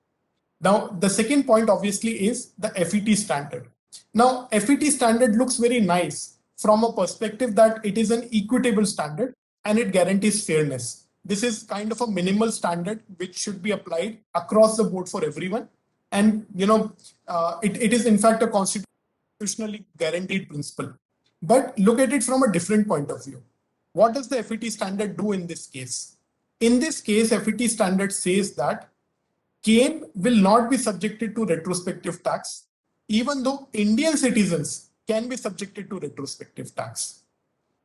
Now, the second point obviously is the FET standard. Now, FET standard looks very nice from a perspective that it is an equitable standard and it guarantees fairness. This is kind of a minimal standard which should be applied across the board for everyone. And, it is in fact a constitutionally guaranteed principle. But look at it from a different point of view. What does the FET standard do in this case? In this case, FET standard says that Kane will not be subjected to retrospective tax, even though Indian citizens can be subjected to retrospective tax.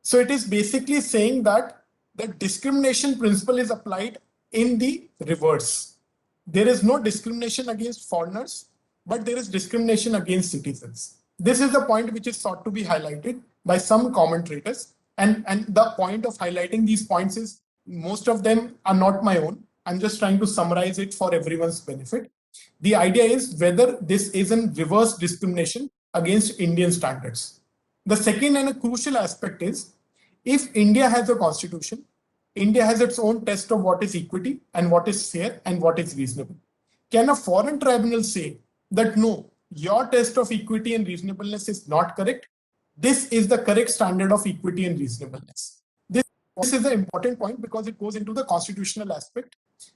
So it is basically saying that the discrimination principle is applied in the reverse. There is no discrimination against foreigners, but there is discrimination against citizens. This is the point which is sought to be highlighted by some commentators. And the point of highlighting these points is most of them are not my own. I'm just trying to summarize it for everyone's benefit. The idea is whether this is a reverse discrimination against Indian standards. The second and a crucial aspect is if India has a constitution, India has its own test of what is equity and what is fair and what is reasonable. Can a foreign tribunal say that no, your test of equity and reasonableness is not correct? This is the correct standard of equity and reasonableness. This is an important point because it goes into the constitutional aspect.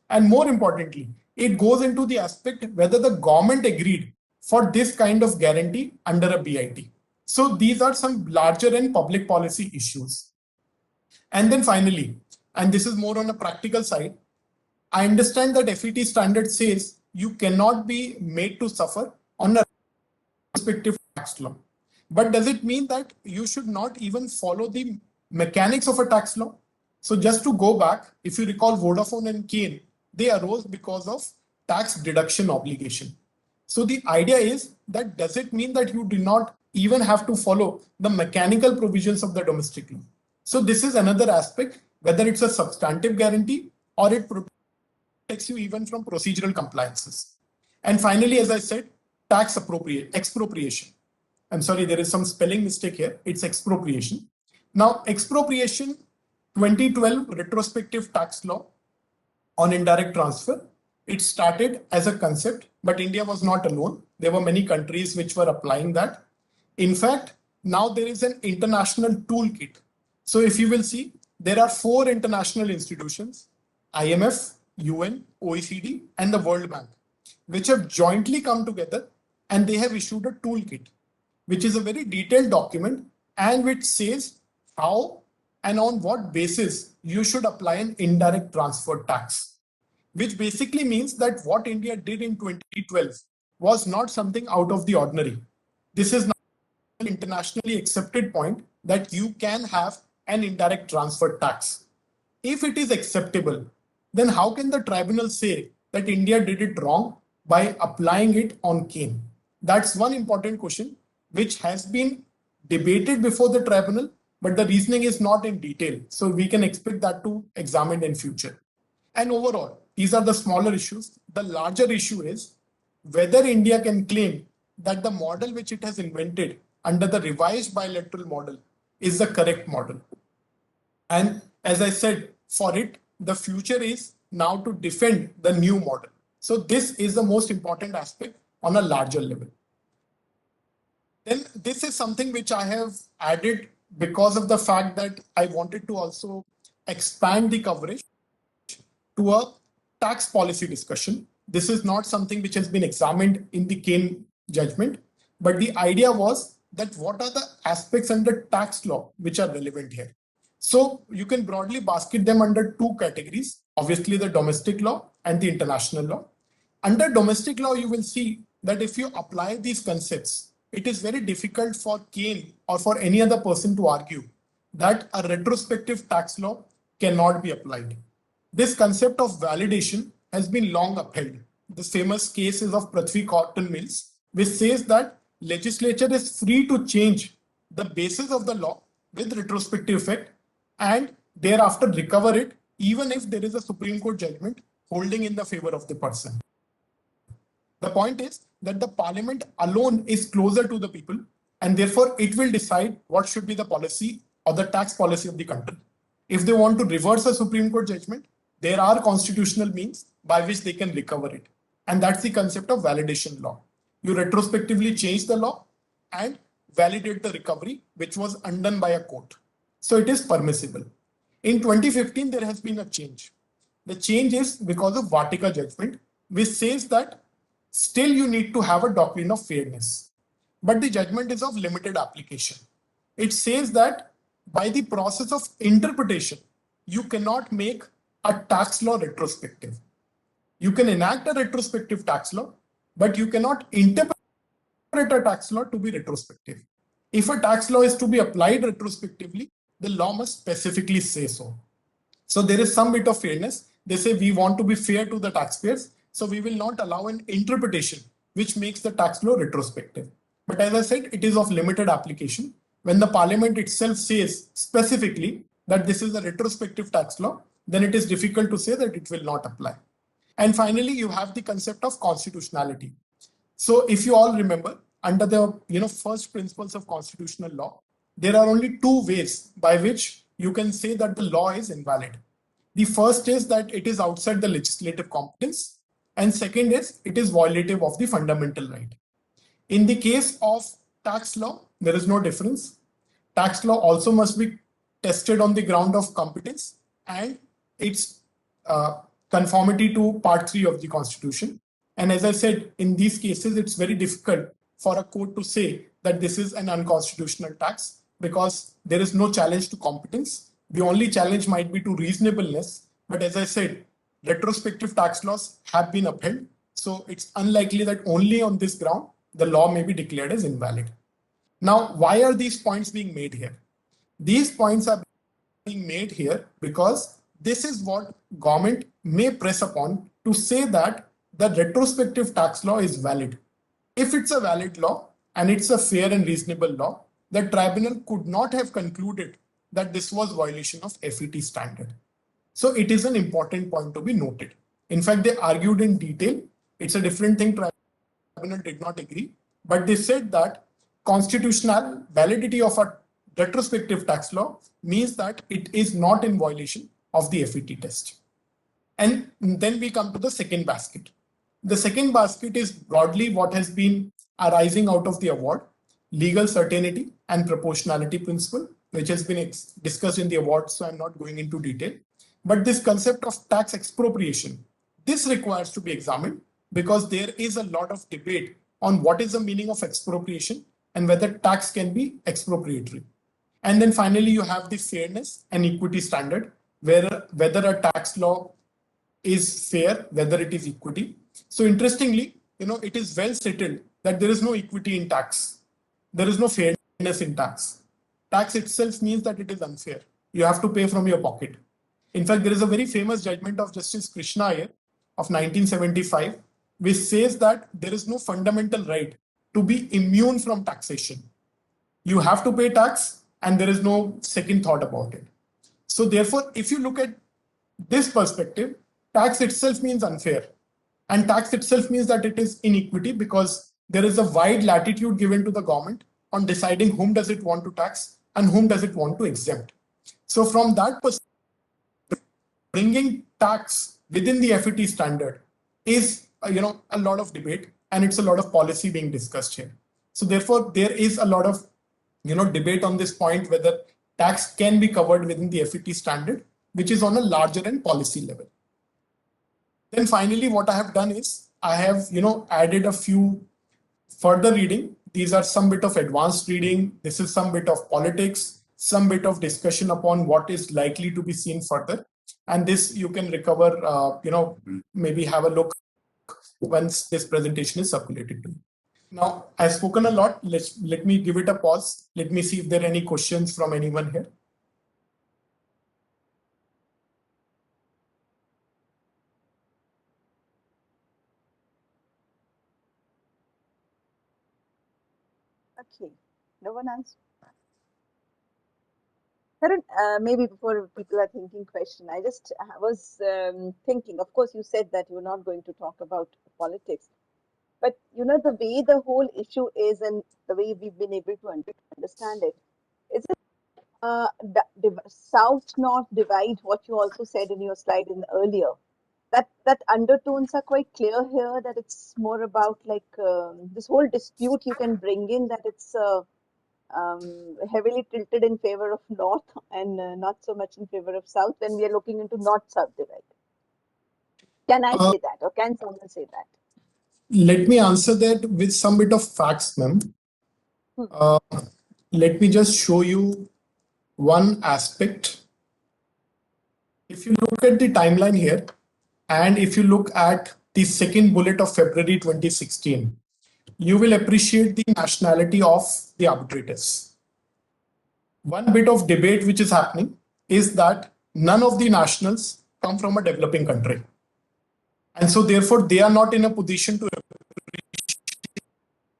And more importantly, it goes into the aspect whether the government agreed for this kind of guarantee under a BIT. So these are some larger and public policy issues. And then finally, and this is more on a practical side, I understand that FET standard says you cannot be made to suffer on a respective tax law. But does it mean that you should not even follow the mechanics of a tax law? So just to go back, if you recall Vodafone and Kane, they arose because of tax deduction obligation. So the idea is that does it mean that you do not even have to follow the mechanical provisions of the domestic law? So this is another aspect, whether it's a substantive guarantee or it protects you even from procedural compliances. And finally, as I said, tax expropriation. I'm sorry, there is some spelling mistake here. It's expropriation. Now, expropriation 2012 retrospective tax law on indirect transfer. It started as a concept, but India was not alone. There were many countries which were applying that. In fact, now there is an international toolkit. So if you will see, there are 4 international institutions, IMF, UN, OECD, and the World Bank, which have jointly come together and they have issued a toolkit, which is a very detailed document and which says how and on what basis you should apply an indirect transfer tax, which basically means that what India did in 2012 was not something out of the ordinary. This is now an internationally accepted point that you can have an indirect transfer tax. If it is acceptable, then how can the tribunal say that India did it wrong by applying it on Kane? That's one important question which has been debated before the tribunal, but the reasoning is not in detail. So we can expect that to examine in future. And overall, these are the smaller issues. The larger issue is whether India can claim that the model which it has invented under the revised bilateral model is the correct model. And as I said, for it, the future is now to defend the new model. So this is the most important aspect on a larger level. Then this is something which I have added because of the fact that I wanted to also expand the coverage to a tax policy discussion. This is not something which has been examined in the Kane judgment, but the idea was that what are the aspects under tax law which are relevant here. So you can broadly basket them under two categories, obviously the domestic law and the international law. Under domestic law, you will see that if you apply these concepts, it is very difficult for Kane or for any other person to argue that a retrospective tax law cannot be applied. This concept of validation has been long upheld. The famous case is of Prithvi Cotton Mills, which says that legislature is free to change the basis of the law with retrospective effect and thereafter recover it, even if there is a Supreme Court judgment holding in the favor of the person. The point is that the parliament alone is closer to the people, and therefore it will decide what should be the policy or the tax policy of the country. If they want to reverse a Supreme Court judgment, there are constitutional means by which they can recover it. And that's the concept of validation law. You retrospectively change the law and validate the recovery, which was undone by a court. So it is permissible. In 2015, there has been a change. The change is because of Vatika judgment, which says that still you need to have a doctrine of fairness. But the judgment is of limited application. It says that by the process of interpretation, you cannot make a tax law retrospective. You can enact a retrospective tax law, but you cannot interpret a tax law to be retrospective. If a tax law is to be applied retrospectively, the law must specifically say so. So there is some bit of fairness. They say we want to be fair to the taxpayers, so we will not allow an interpretation which makes the tax law retrospective. But as I said, it is of limited application. When the parliament itself says specifically that this is a retrospective tax law, then it is difficult to say that it will not apply. And finally, you have the concept of constitutionality. So if you all remember, under the first principles of constitutional law, there are only two ways by which you can say that the law is invalid. The first is that it is outside the legislative competence, and second is it is violative of the fundamental right. In the case of tax law, there is no difference. Tax law also must be tested on the ground of competence and its conformity to Part 3 of the Constitution. And as I said, in these cases, it's very difficult for a court to say that this is an unconstitutional tax because there is no challenge to competence. The only challenge might be to reasonableness. But as I said, retrospective tax laws have been upheld. So it's unlikely that only on this ground, the law may be declared as invalid. Now, why are these points being made here? These points are being made here because this is what government may press upon to say that the retrospective tax law is valid. If it's a valid law and it's a fair and reasonable law, the tribunal could not have concluded that this was violation of FET standard. So it is an important point to be noted. In fact, they argued in detail. It's a different thing. Tribunal did not agree, but they said that constitutional validity of a retrospective tax law means that it is not in violation of the FET test. And then we come to the second basket. The second basket is broadly what has been arising out of the award, legal certainty and proportionality principle, which has been discussed in the award, so I'm not going into detail. But this concept of tax expropriation, this requires to be examined because there is a lot of debate on what is the meaning of expropriation and whether tax can be expropriatory. And then finally, you have the fairness and equity standard, where whether a tax law is fair, whether it is equity. So interestingly, it is well settled that there is no equity in tax. There is no fairness in tax. Tax itself means that it is unfair. You have to pay from your pocket. In fact, there is a very famous judgment of Justice Krishna Iyer of 1975, which says that there is no fundamental right to be immune from taxation. You have to pay tax and there is no second thought about it. So therefore, if you look at this perspective, tax itself means unfair. And tax itself means that it is inequity because there is a wide latitude given to the government on deciding whom does it want to tax and whom does it want to exempt. So from that perspective, bringing tax within the FET standard is a lot of debate and it's a lot of policy being discussed here. So therefore, there is a lot of debate on this point whether tax can be covered within the FET standard, which is on a larger and policy level. Then finally, what I have done is I have added a few further reading. These are some bit of advanced reading. This is some bit of politics, some bit of discussion upon what is likely to be seen further. And this you can recover, maybe have a look once this presentation is circulated to you. Now, I've spoken a lot. Let me give it a pause. Let me see if there are any questions from anyone here. Okay, no one answered. Tarun, maybe before people are thinking question, I just was thinking, of course, you said that you're not going to talk about politics, but the way the whole issue is and the way we've been able to understand it, is it South-North divide, what you also said in your slide earlier, that undertones are quite clear here, that it's more about like this whole dispute you can bring in, that it's heavily tilted in favor of North and not so much in favor of South when we are looking into North-South divide. Can I say that, or can someone say that? Let me answer that with some bit of facts, ma'am. Let me just show you one aspect. If you look at the timeline here, and if you look at the second bullet of February 2016, you will appreciate the nationality of the arbitrators. One bit of debate which is happening is that none of the nationals come from a developing country. And so therefore, they are not in a position to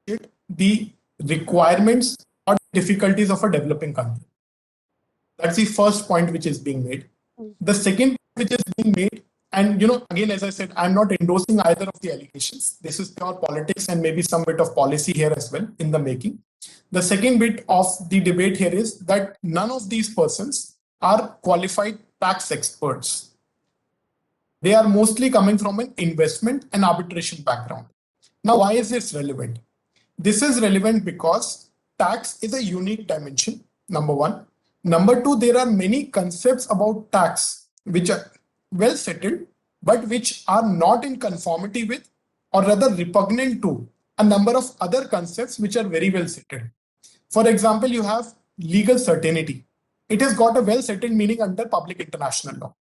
appreciate the requirements or difficulties of a developing country. That's the first point which is being made. The second which is being made, and again, as I said, I'm not endorsing either of the allegations. This is pure politics and maybe some bit of policy here as well in the making. The second bit of the debate here is that none of these persons are qualified tax experts. They are mostly coming from an investment and arbitration background. Now, why is this relevant? This is relevant because tax is a unique dimension, number one. Number two, there are many concepts about tax which are well settled, but which are not in conformity with, or rather repugnant to, a number of other concepts which are very well settled. For example, you have legal certainty. It has got a well settled meaning under public international law,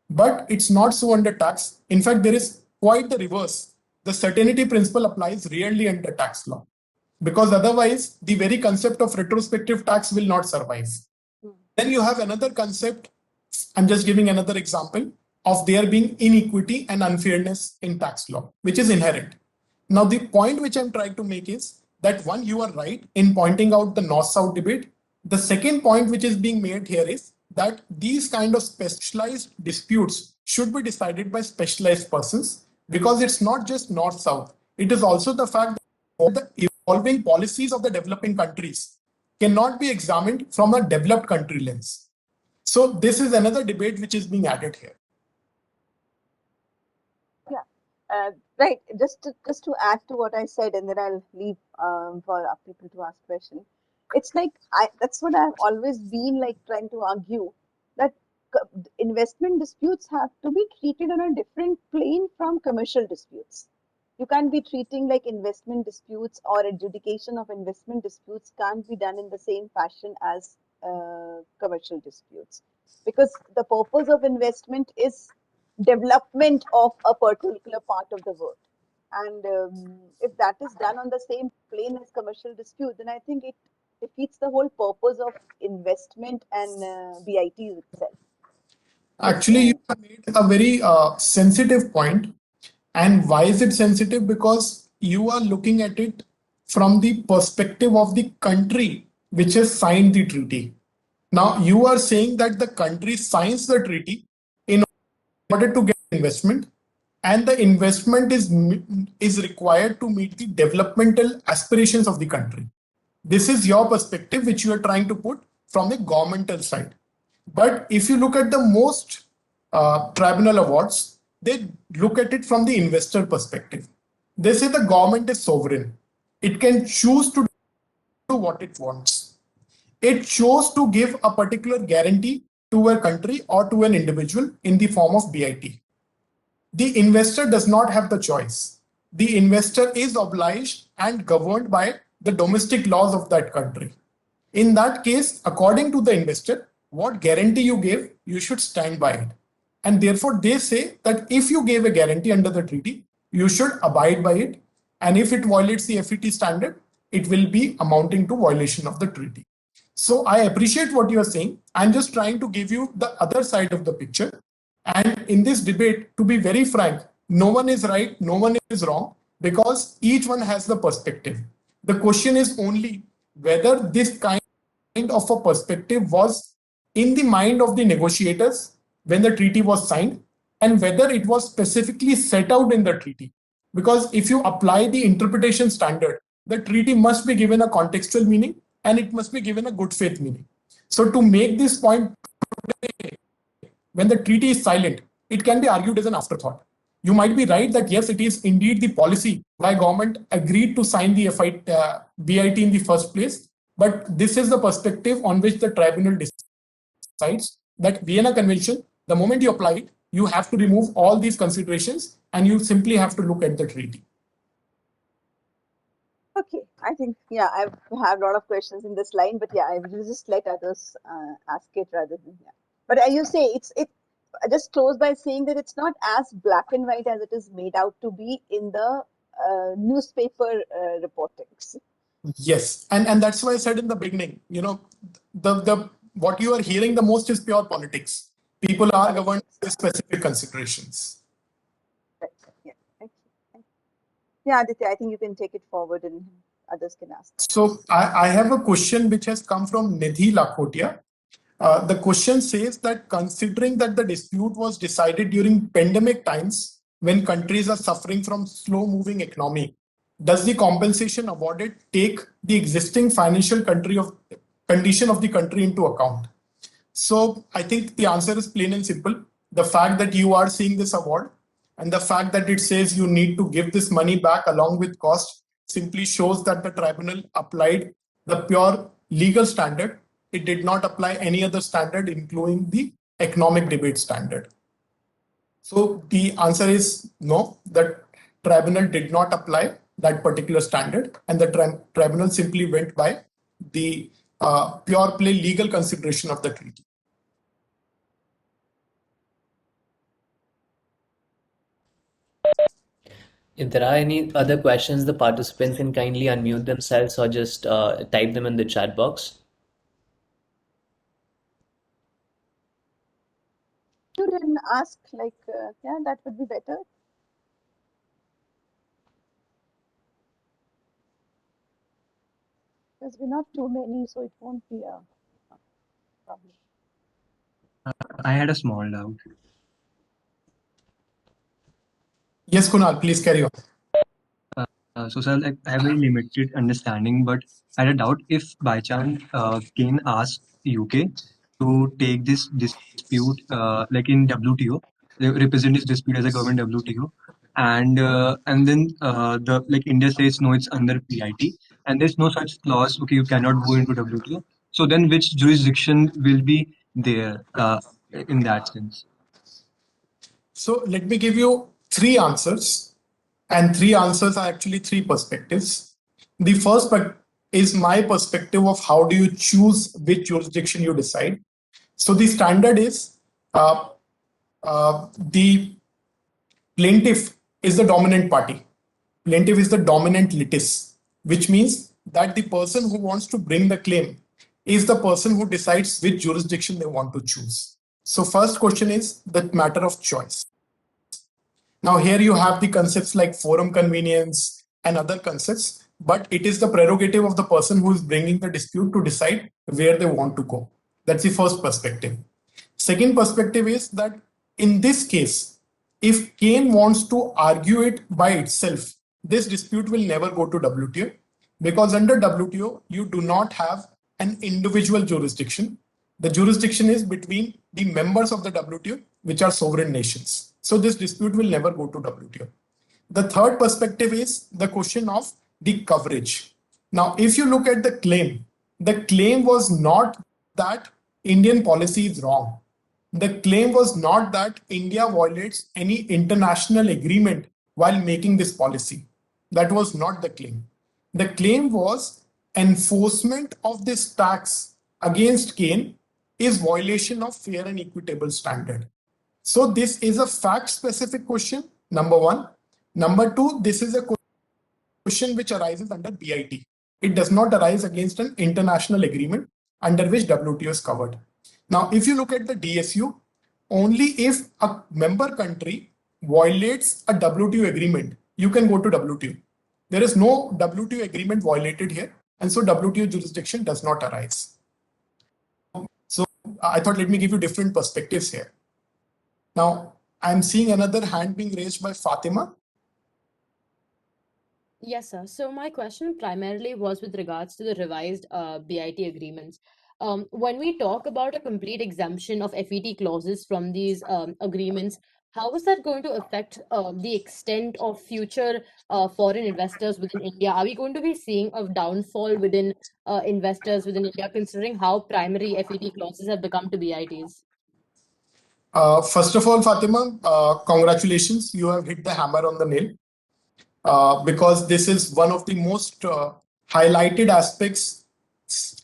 but it's not so under tax. In fact, there is quite the reverse. The certainty principle applies rarely under tax law, because otherwise the very concept of retrospective tax will not survive. Then you have another concept, I'm just giving another example, of there being inequity and unfairness in tax law, which is inherent. Now, the point which I'm trying to make is that one, you are right in pointing out the North-South debate. The second point which is being made here is that these kind of specialized disputes should be decided by specialized persons, because it's not just North-South. It is also the fact that the evolving policies of the developing countries cannot be examined from a developed country lens. So this is another debate which is being added here. Yeah, right. Just to add to what I said, and then I'll leave for people to ask questions. It's like that's what I've always been like trying to argue, that investment disputes have to be treated on a different plane from commercial disputes. You can't be treating like investment disputes or adjudication of investment disputes can't be done in the same fashion as commercial disputes, because the purpose of investment is development of a particular part of the world. And if that is done on the same plane as commercial dispute, then I think it defeats the whole purpose of investment and BIT itself. Actually, you have made a very sensitive point. And why is it sensitive? Because you are looking at it from the perspective of the country which has signed the treaty. Now, you are saying that the country signs the treaty in order to get investment, and the investment is required to meet the developmental aspirations of the country. This is your perspective which you are trying to put from the governmental side. But if you look at the most tribunal awards, they look at it from the investor perspective. They say the government is sovereign. It can choose to what it wants. It chose to give a particular guarantee to a country or to an individual in the form of BIT. The investor does not have the choice. The investor is obliged and governed by the domestic laws of that country. In that case, according to the investor, what guarantee you gave, you should stand by it. And therefore, they say that if you gave a guarantee under the treaty, you should abide by it. And if it violates the FET standard, it will be amounting to violation of the treaty. So I appreciate what you are saying. I'm just trying to give you the other side of the picture. And in this debate, to be very frank, no one is right, no one is wrong, because each one has the perspective. The question is only whether this kind of a perspective was in the mind of the negotiators when the treaty was signed, and whether it was specifically set out in the treaty. Because if you apply the interpretation standard, the treaty must be given a contextual meaning and it must be given a good faith meaning. So to make this point today, when the treaty is silent, it can be argued as an afterthought. You might be right that yes, it is indeed the policy why government agreed to sign the BIT in the first place, but this is the perspective on which the tribunal decides that Vienna Convention, the moment you apply it, you have to remove all these considerations and you simply have to look at the treaty. Okay, I think, yeah, I have a lot of questions in this line, but yeah, I will just let others ask it rather than, yeah. But you say I just close by saying that it's not as black and white as it is made out to be in the newspaper reportings. Yes, and that's why I said in the beginning, the what you are hearing the most is pure politics. People are governed by specific considerations. Right. Yeah. Thank you. Yeah, Aditya, I think you can take it forward and others can ask. So I have a question which has come from Nidhi Lakhotia. The question says that considering that the dispute was decided during pandemic times when countries are suffering from slow-moving economy, does the compensation awarded take the existing financial condition of the country into account? So I think the answer is plain and simple. The fact that you are seeing this award and the fact that it says you need to give this money back along with cost simply shows that the tribunal applied the pure legal standard. It did not apply any other standard, including the economic debate standard. So the answer is no, the tribunal did not apply that particular standard, and the tribunal simply went by the pure play legal consideration of the treaty. If there are any other questions, the participants can kindly unmute themselves or just type them in the chat box. You didn't ask, yeah, that would be better. Because we're not too many, so it won't be a problem. I had a small doubt. Yes, Kunal, please carry on. So, sir, I have very limited understanding, but I had a doubt if by chance Kane asked UK to take this dispute in WTO, represent this dispute as a government WTO, and then India says no, it's under PIT, and there's no such clause. Okay, you cannot go into WTO. So then, which jurisdiction will be there in that sense? So let me give you three answers. And three answers are actually three perspectives. The first is my perspective of how do you choose which jurisdiction you decide. So the standard is the plaintiff is the dominant party. Plaintiff is the dominant litis, which means that the person who wants to bring the claim is the person who decides which jurisdiction they want to choose. So first question is the matter of choice. Now here you have the concepts like forum convenience and other concepts, but it is the prerogative of the person who is bringing the dispute to decide where they want to go. That's the first perspective. Second perspective is that in this case, if Kane wants to argue it by itself, this dispute will never go to WTO, because under WTO, you do not have an individual jurisdiction. The jurisdiction is between the members of the WTO, which are sovereign nations. So this dispute will never go to WTO. The third perspective is the question of the coverage. Now, if you look at the claim was not that Indian policy is wrong. The claim was not that India violates any international agreement while making this policy. That was not the claim. The claim was enforcement of this tax against cane is violation of fair and equitable standard. So this is a fact specific question, number one. Number two, this is a question which arises under BIT. It does not arise against an international agreement under which WTO is covered. Now, if you look at the DSU, only if a member country violates a WTO agreement, you can go to WTO. There is no WTO agreement violated here, and so WTO jurisdiction does not arise. So I thought, let me give you different perspectives here. Now, I'm seeing another hand being raised by Fatima. Yes, sir. So my question primarily was with regards to the revised BIT agreements. When we talk about a complete exemption of FET clauses from these agreements, how is that going to affect the extent of future foreign investors within India? Are we going to be seeing a downfall within investors within India, considering how primary FET clauses have become to BITs? First of all, Fatima, congratulations. You have hit the hammer on the nail. Because this is one of the most highlighted aspects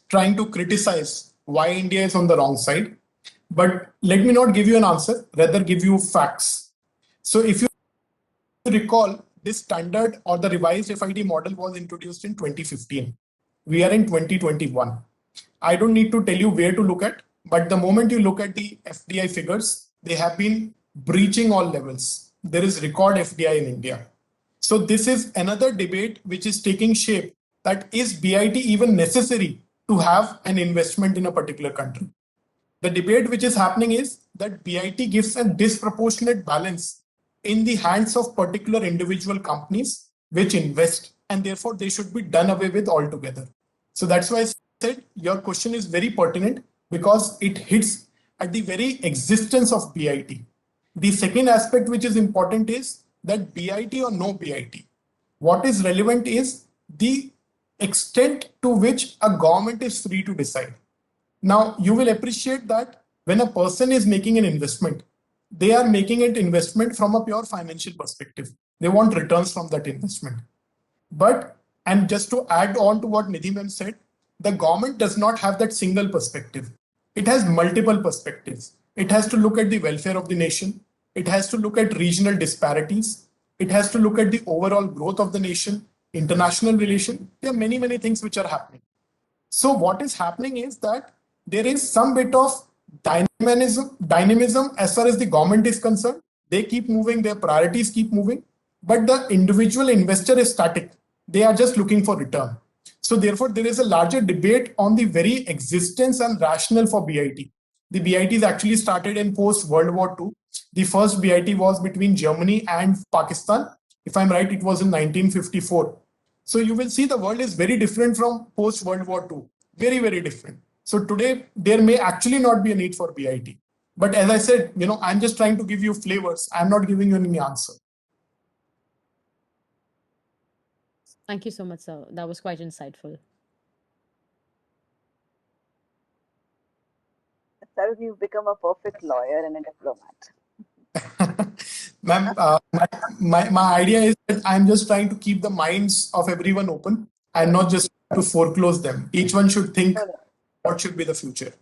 trying to criticize why India is on the wrong side. But let me not give you an answer, rather give you facts. So if you recall, this standard or the revised FID model was introduced in 2015. We are in 2021. I don't need to tell you where to look at, but the moment you look at the FDI figures, they have been breaching all levels. There is record FDI in India. So this is another debate which is taking shape, that is BIT even necessary to have an investment in a particular country? The debate which is happening is that BIT gives a disproportionate balance in the hands of particular individual companies which invest, and therefore they should be done away with altogether. So that's why I said your question is very pertinent, because it hits at the very existence of BIT. The second aspect which is important is that BIT or no BIT, what is relevant is the extent to which a government is free to decide. Now, you will appreciate that when a person is making an investment, they are making an investment from a pure financial perspective. They want returns from that investment. But, and just to add on to what Nidhi ma'am said, the government does not have that single perspective. It has multiple perspectives. It has to look at the welfare of the nation. It has to look at regional disparities. It has to look at the overall growth of the nation, international relation. There are many, many things which are happening. So what is happening is that there is some bit of dynamism as far as the government is concerned. They keep moving, their priorities keep moving, but the individual investor is static. They are just looking for return. So therefore, there is a larger debate on the very existence and rationale for BIT. The BIT is actually started in post-World War II. The first BIT was between Germany and Pakistan. If I'm right, it was in 1954. So you will see the world is very different from post-World War II. Very, very different. So today, there may actually not be a need for BIT. But as I said, I'm just trying to give you flavors. I'm not giving you any answer. Thank you so much, sir. That was quite insightful. Sir, you've become a perfect lawyer and a diplomat. Ma'am, my idea is that I'm just trying to keep the minds of everyone open and not just to foreclose them. Each one should think what should be the future.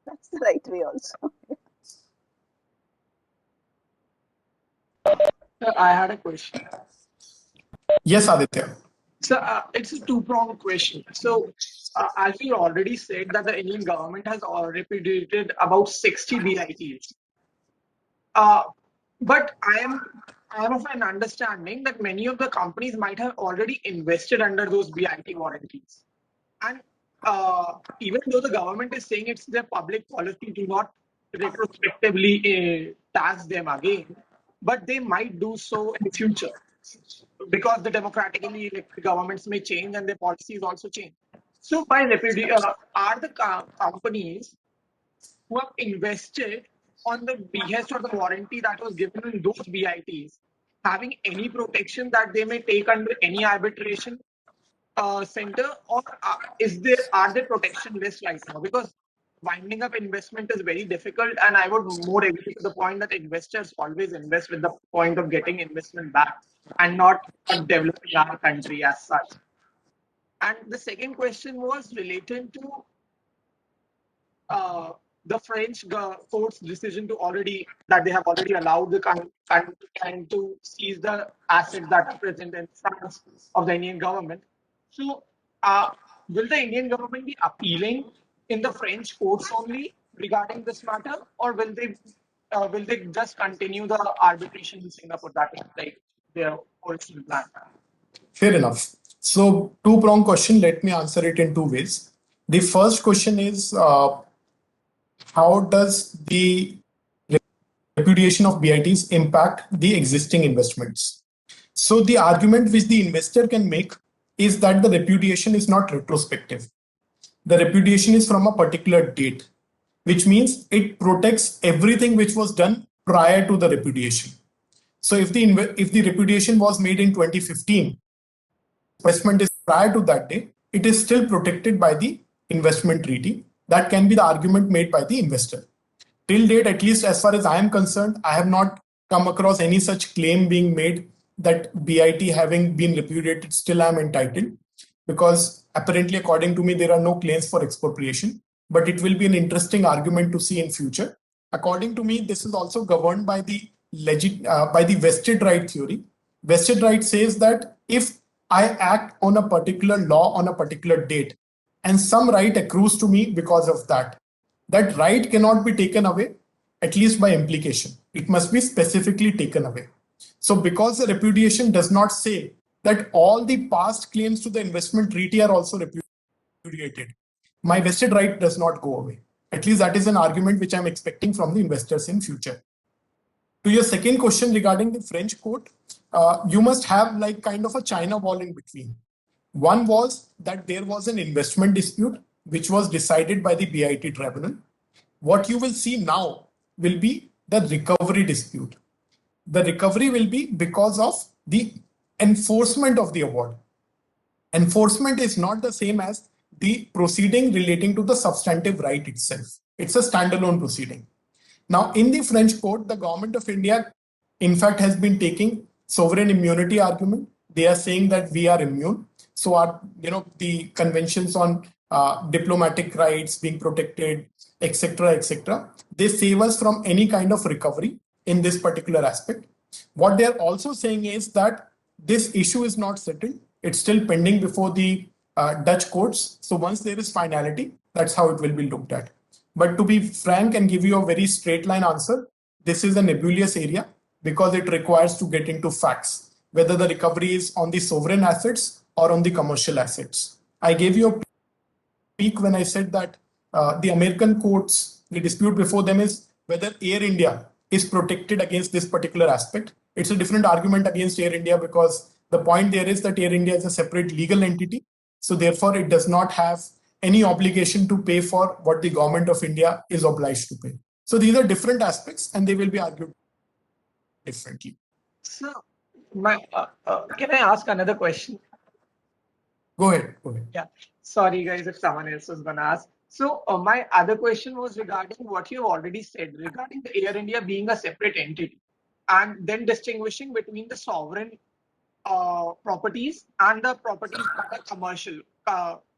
That's the right way also. Sir, I had a question. Yes, Aditya. So it's a two-pronged question. So as you already said that the Indian government has repudiated about 60 BITs. But I am of an understanding that many of the companies might have already invested under those BIT warranties. And even though the government is saying it's their public policy to not retrospectively tax them again, but they might do so in the future because the democratically elected governments may change and their policies also change. So by are the companies who have invested on the behest of the warranty that was given in those BITs having any protection that they may take under any arbitration center, or are there protection lists right now? Because winding up investment is very difficult, and I would more agree to the point that investors always invest with the point of getting investment back and not developing our country as such. And the second question was related to uh, the French court's decision to that they have already allowed the country to seize the assets that are present in France of the Indian government. So, will the Indian government be appealing in the French courts only regarding this matter, or will they just continue the arbitration in Singapore? That is like their original plan. Fair enough. So, two-pronged question. Let me answer it in two ways. The first question is, how does the repudiation of BITs impact the existing investments? So the argument which the investor can make is that the repudiation is not retrospective. The repudiation is from a particular date, which means it protects everything which was done prior to the repudiation. So if the repudiation was made in 2015, investment is prior to that day, it is still protected by the investment treaty. That can be the argument made by the investor. Till date, at least as far as I am concerned, I have not come across any such claim being made that BIT having been repudiated, still I am entitled, because apparently, according to me, there are no claims for expropriation. But it will be an interesting argument to see in future. According to me, this is also governed by the vested right theory. Vested right says that if I act on a particular law on a particular date, and some right accrues to me because of that, that right cannot be taken away, at least by implication. It must be specifically taken away. So because the repudiation does not say that all the past claims to the investment treaty are also repudiated, my vested right does not go away. At least that is an argument which I'm expecting from the investors in future. To your second question regarding the French court, you must have like kind of a China wall in between. One was that there was an investment dispute which was decided by the BIT tribunal. What you will see now will be the recovery dispute. The recovery will be because of the enforcement of the award. Enforcement is not the same as the proceeding relating to the substantive right itself. It's a standalone proceeding. Now, in the French court, the government of India, in fact, has been taking sovereign immunity argument. They are saying that we are immune. So, the conventions on diplomatic rights being protected, etc., they save us from any kind of recovery in this particular aspect. What they are also saying is that this issue is not settled. It's still pending before the Dutch courts. So once there is finality, that's how it will be looked at. But to be frank and give you a very straight line answer, this is a nebulous area because it requires to get into facts, whether the recovery is on the sovereign assets or on the commercial assets. I gave you a peek when I said that the American courts, the dispute before them is whether Air India is protected against this particular aspect. It's a different argument against Air India because the point there is that Air India is a separate legal entity. So therefore, it does not have any obligation to pay for what the government of India is obliged to pay. So these are different aspects and they will be argued differently. So, can I ask another question? Go ahead. Yeah. Sorry, guys, if someone else was going to ask. So my other question was regarding what you've already said regarding the Air India being a separate entity and then distinguishing between the sovereign properties and the properties that are commercial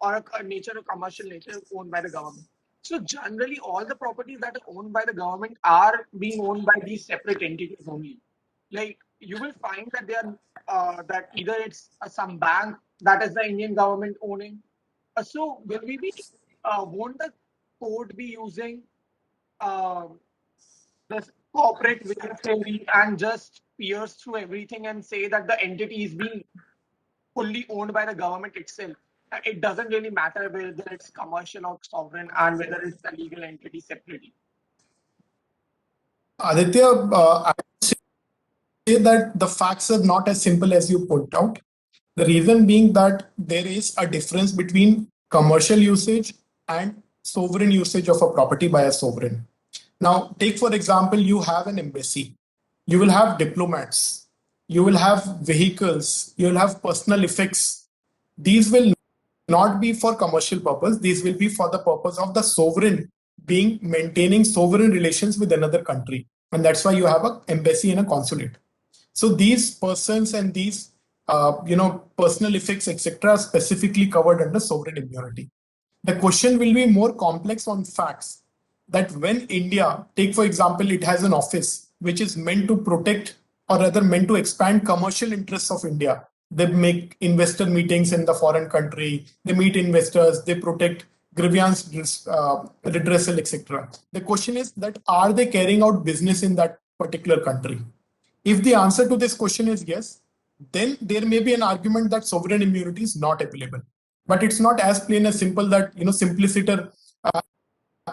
or a nature of commercial nature owned by the government. So generally, all the properties that are owned by the government are being owned by these separate entities only. Like you will find that they are that either it's some bank that is the Indian government owning. So will we be won't the court be using this corporate will theory and just pierce through everything and say that the entity is being fully owned by the government itself? It doesn't really matter whether it's commercial or sovereign and whether it's a legal entity separately. Aditya, I would say that the facts are not as simple as you point out. The reason being that there is a difference between commercial usage and sovereign usage of a property by a sovereign. Now, take for example, you have an embassy. You will have diplomats. You will have vehicles. You will have personal effects. these will not be for commercial purpose. These will be for the purpose of the sovereign maintaining sovereign relations with another country. And that's why you have an embassy and a consulate. So these persons and these personal effects, etc., are specifically covered under sovereign immunity. The question will be more complex on facts, that when India, take for example, it has an office which is meant to protect or rather meant to expand commercial interests of India. They make investor meetings in the foreign country, they meet investors, they protect grievance redressal, etc. The question is that are they carrying out business in that particular country? If the answer to this question is yes, then there may be an argument that sovereign immunity is not available. But it's not as plain as simple that, simpliciter,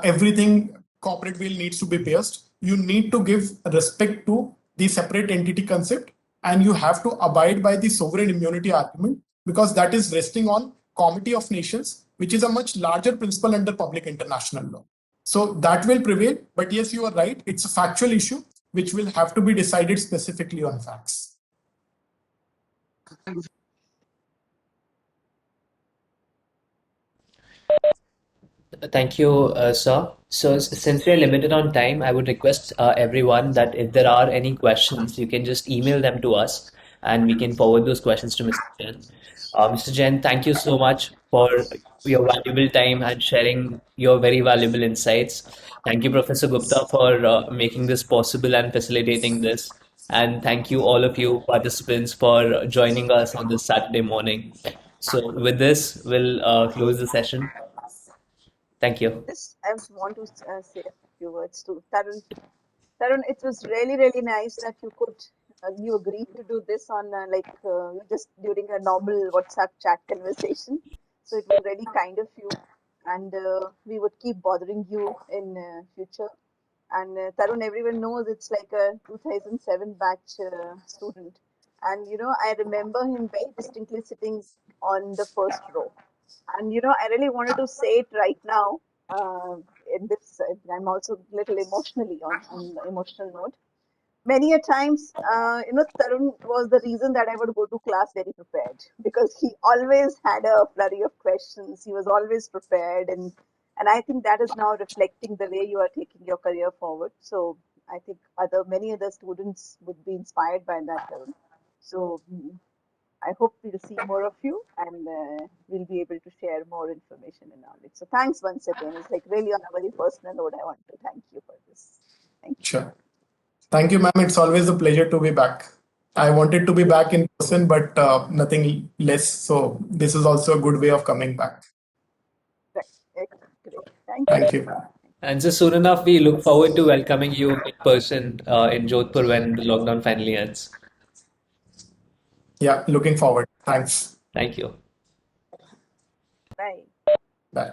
everything corporate will needs to be pierced. You need to give respect to the separate entity concept, and you have to abide by the sovereign immunity argument, because that is resting on Comity of Nations, which is a much larger principle under public international law. So that will prevail. But yes, you are right. It's a factual issue which will have to be decided specifically on facts. Thank you, sir. So, since we are limited on time, I would request everyone that if there are any questions, you can just email them to us and we can forward those questions to Mr. Jain. Mr. Jain, thank you so much for your valuable time and sharing your very valuable insights. Thank you, Professor Gupta, for making this possible and facilitating this. And thank you, all of you participants, for joining us on this Saturday morning. So, with this, we'll close the session. Thank you. I want to say a few words to Tarun. Tarun, it was really, really nice that you agreed to do this on just during a normal WhatsApp chat conversation. So it was really kind of you, and we would keep bothering you in future. And Tarun, everyone knows it's like a 2007 batch student, and I remember him very distinctly sitting on the first row. And I really wanted to say it right now. In this, I'm also a little emotionally on the emotional note. Many a times, Tarun was the reason that I would go to class very prepared, because he always had a flurry of questions. He was always prepared, and I think that is now reflecting the way you are taking your career forward. So I think many other students would be inspired by that, Tarun. So I hope we'll see more of you, and we'll be able to share more information and knowledge. So thanks once again. It's like really on a very personal note, I want to thank you for this. Thank you. Sure. Thank you, ma'am. It's always a pleasure to be back. I wanted to be back in person, but nothing less. So this is also a good way of coming back. Right. Great. Thank you. And so soon enough, we look forward to welcoming you in person in Jodhpur when the lockdown finally ends. Yeah, looking forward. Thanks. Thank you. Bye. Bye.